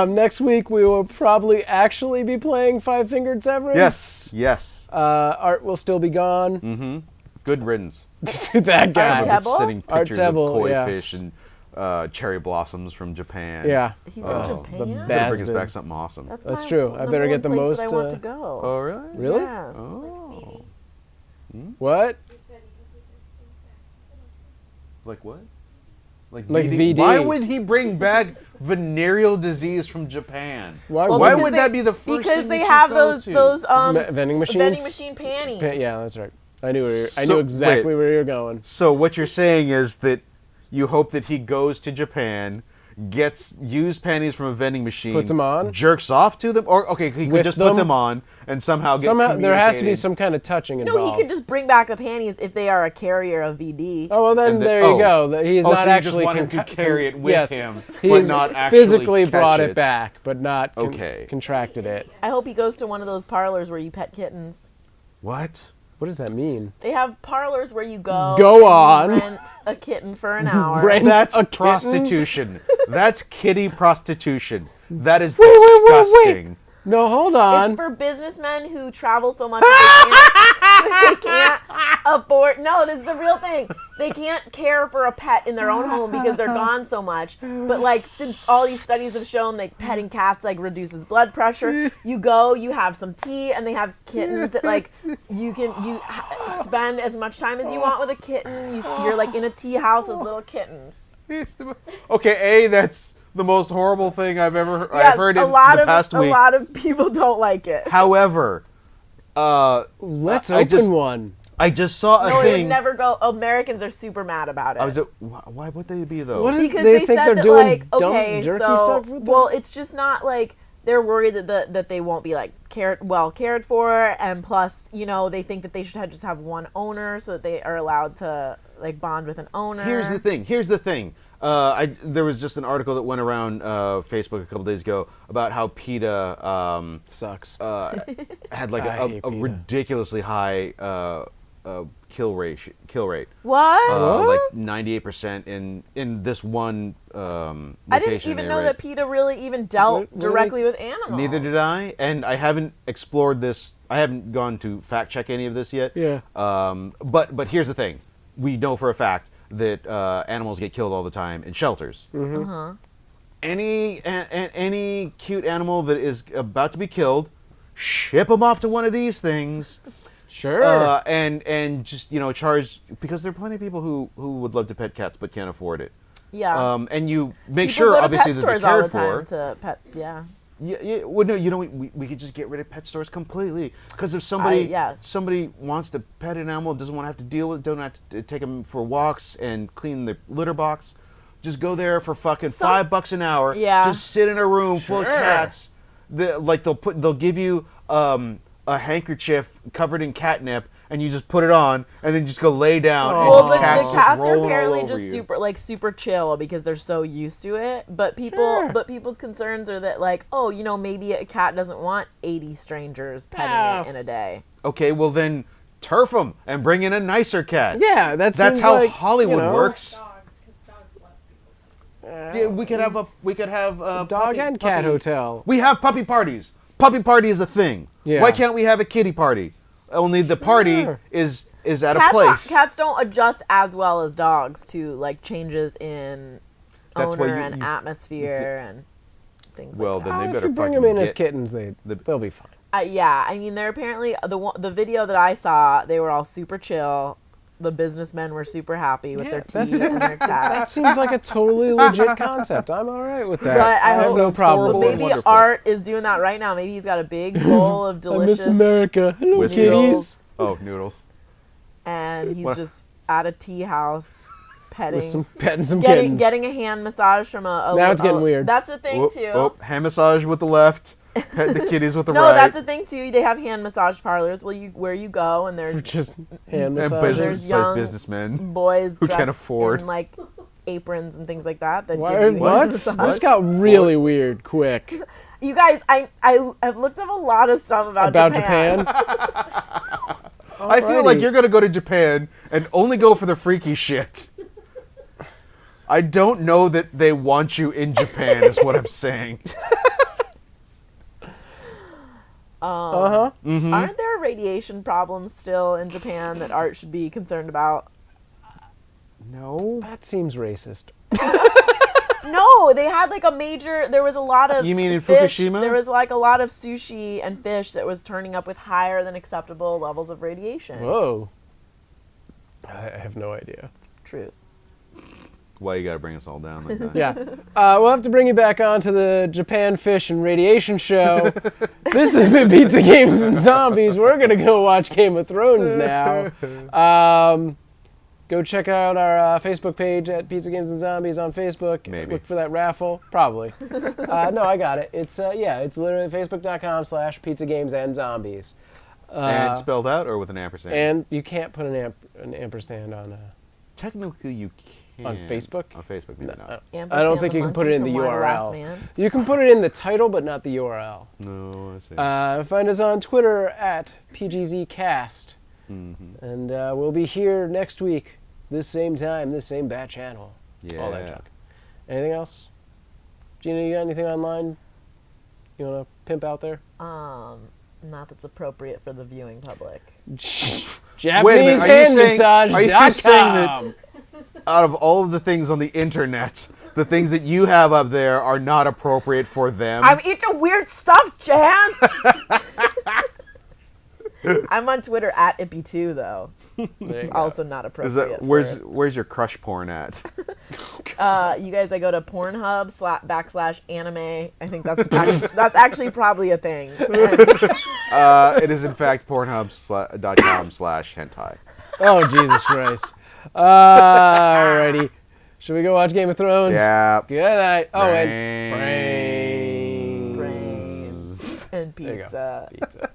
Next week we will probably actually be playing Five Fingered Severance. Yes. Art will still be gone. Good riddance. That guy. Art Tebble? Sending Art pictures of Tebble, koi yes. fish and cherry blossoms from Japan. Yeah. He's Oh. in The Japan. Better best. bring us back something awesome. That's my true. I number better get one the place most, that I want to go. Oh, really? Really? Yes. Oh. What? Like what? Like VD? VD. Why would he bring back venereal disease from Japan? Why? Well, Why because would they- that be the first Because thing they that you have go those to? Vending machines. vending machine panties. Yeah, that's right. I knew I So- knew exactly wait. where you were going. So what you're saying is that you hope that he goes to Japan, gets used panties from a vending machine, Puts 'em on? jerks off to them, or okay, he could With just put them? them on and somehow get Somehow there has to be communicated. some kind of touching involved. No, he could just bring back the panties if they are a carrier of VD. Oh well, then And then- there you oh. go. He's Oh, not so you just actually want him to carry it with yes, him, but he's not actually physically brought catch it it. back, but not Okay. contracted it. I hope he goes to one of those parlors where you pet kittens. What? What does that mean? They have parlors where you go. Go and you on. Rent a kitten for an hour. Rent That's a kitten? prostitution. That's kitty prostitution. That is Wait. disgusting. No, hold on. It's for businessmen who travel so much that they can't afford. No, this is a real thing. They can't care for a pet in their own home because they're gone so much. But like, since all these studies have shown that petting cats like reduces blood pressure, you go, you have some tea, and they have kittens that like you spend as much time as you want with a kitten. You're like in a tea house with little kittens. Okay, that's the most horrible thing I've ever Yes, I've heard in the past week. A lot of people don't like it. However, Let's I open just- one. I just saw a No, it would thing. never go. Americans are super mad about it. I was why would they be though? What is Because they they think said they're that, doing like, dumb okay, jerky so, stuff with them? well, it's just not like they're worried that they won't be like cared for, and plus, they think that they should just have one owner so that they are allowed to like bond with an owner. Here's the thing. There was just an article that went around Facebook a couple days ago about how PETA Sucks. had like I a hate PETA. ridiculously high kill rate. What? Like 98% in this one location. I didn't even know that PETA really even dealt What do directly with animals. Neither did I, and I haven't explored this. I haven't gone to fact check any of this yet. Yeah. But here's the thing: we know for a fact that animals get killed all the time in shelters. Uh-huh. Any cute animal that is about to be killed, ship them off to one of these things. Sure. And just charge, because there are plenty of people who would love to pet cats but can't afford it. Yeah. And you make People sure go to obviously pet that they're stores all cared the for. time to pet. Yeah. Yeah, well, no, we could just get rid of pet stores completely. Because if somebody yes. somebody wants to pet an animal, doesn't want to have to deal with, don't have to take them for walks and clean the litter box, just go there for fucking $5 an hour. Yeah. Just sit in a room full of Sure. cats. They'll give you a handkerchief covered in catnip, and you just put it on, and then just go lay down. Oh. And Well, just the cats cats just are rolling all apparently over just you. super chill because they're so used to it. But Sure. people's concerns are that like, maybe a cat doesn't want 80 strangers petting No. it in a day. Okay, well then turf them and bring in a nicer cat. Yeah, That's seems how like, Hollywood works. Uh, Yeah, we could have a dog puppy- and cat puppy- hotel. We have puppy parties. Puppy party is a thing. Yeah. Why can't we have a kitty party? Only the party Sure. is at a place. Cats don't adjust as well as dogs to like changes in That's why owner you- and atmosphere and things Well, like then that. they If better you bring fucking them in as get- kittens, they'll be fine. Yeah, I mean, they're apparently the video that I saw. They were all super chill. The businessmen were super happy with Yeah, their that's- tea and their That cats. seems like a totally legit concept. I'm all right with that. But I have hope- no Sounds problem. horrible But and maybe wonderful. Art is doing that right now. Maybe he's got a big bowl of I delicious miss America. Hello, Whiskey. kitties. noodles, Oh, noodles. and he's What? just at a tea house petting, Petting some getting kittens. getting a hand massage from a. Now it's getting weird. That's a thing too. Hand massage with the left. Pet the kitties with the No, right. that's a thing too. They have hand massage parlors where you go and there's Just hand and massages. business young businessmen. boys who dressed can't afford. in like aprons and things like that. That Why, give you hand what? massage. This got really weird quick. You guys, I have looked up a lot of stuff about Japan? I feel like Alrighty. you're gonna go to Japan and only go for the freaky shit. I don't know that they want you in Japan, is what I'm saying. Uh-huh. Aren't there radiation problems still in Japan that Art should be concerned about? No. That seems racist. No, they had like a major. There was a lot of. You mean in fish. Fukushima? There was like a lot of sushi and fish that was turning up with higher than acceptable levels of radiation. Whoa. I have no idea. Truth. Why you gotta bring us all down like that? Yeah. We'll have to bring you back on to the Japan Fish and Radiation show. This has been Pizza Games and Zombies. We're going to go watch Game of Thrones now. Go check out our Facebook page at Pizza Games and Zombies on Facebook. Maybe. Look for that raffle. Probably. No, I got it. It's it's literally facebook.com/Pizza Games and Zombies. And spelled out or with an ampersand? And you can't put an ampersand on Technically, you can. on Facebook. On Facebook, maybe not. I don't think you can put it in the URL. You can put it in the title, but not the URL. No, I see. Find us on Twitter at PGZcast. Mm-hmm. And we'll be here next week, this same time, this same bat channel. Yeah. All that junk. Anything else? Gina, you got anything online you want to pimp out there? Not that's appropriate for the viewing public. Japanese hand massage. Are you saying that out of all of the things on the internet, the things that you have up there are not appropriate for them? I'm eating weird stuff, Jan! I'm on Twitter at Ippi2, though. It's also not appropriate. Where's your crush porn at? You guys, I go to Pornhub /anime. I think that's actually probably a thing. It is in fact pornhub.com/hentai. Oh, Jesus Christ. Alrighty. Should we go watch Game of Thrones? Yeah. Good night. Oh, Brains. and brains. And pizza. Pizza.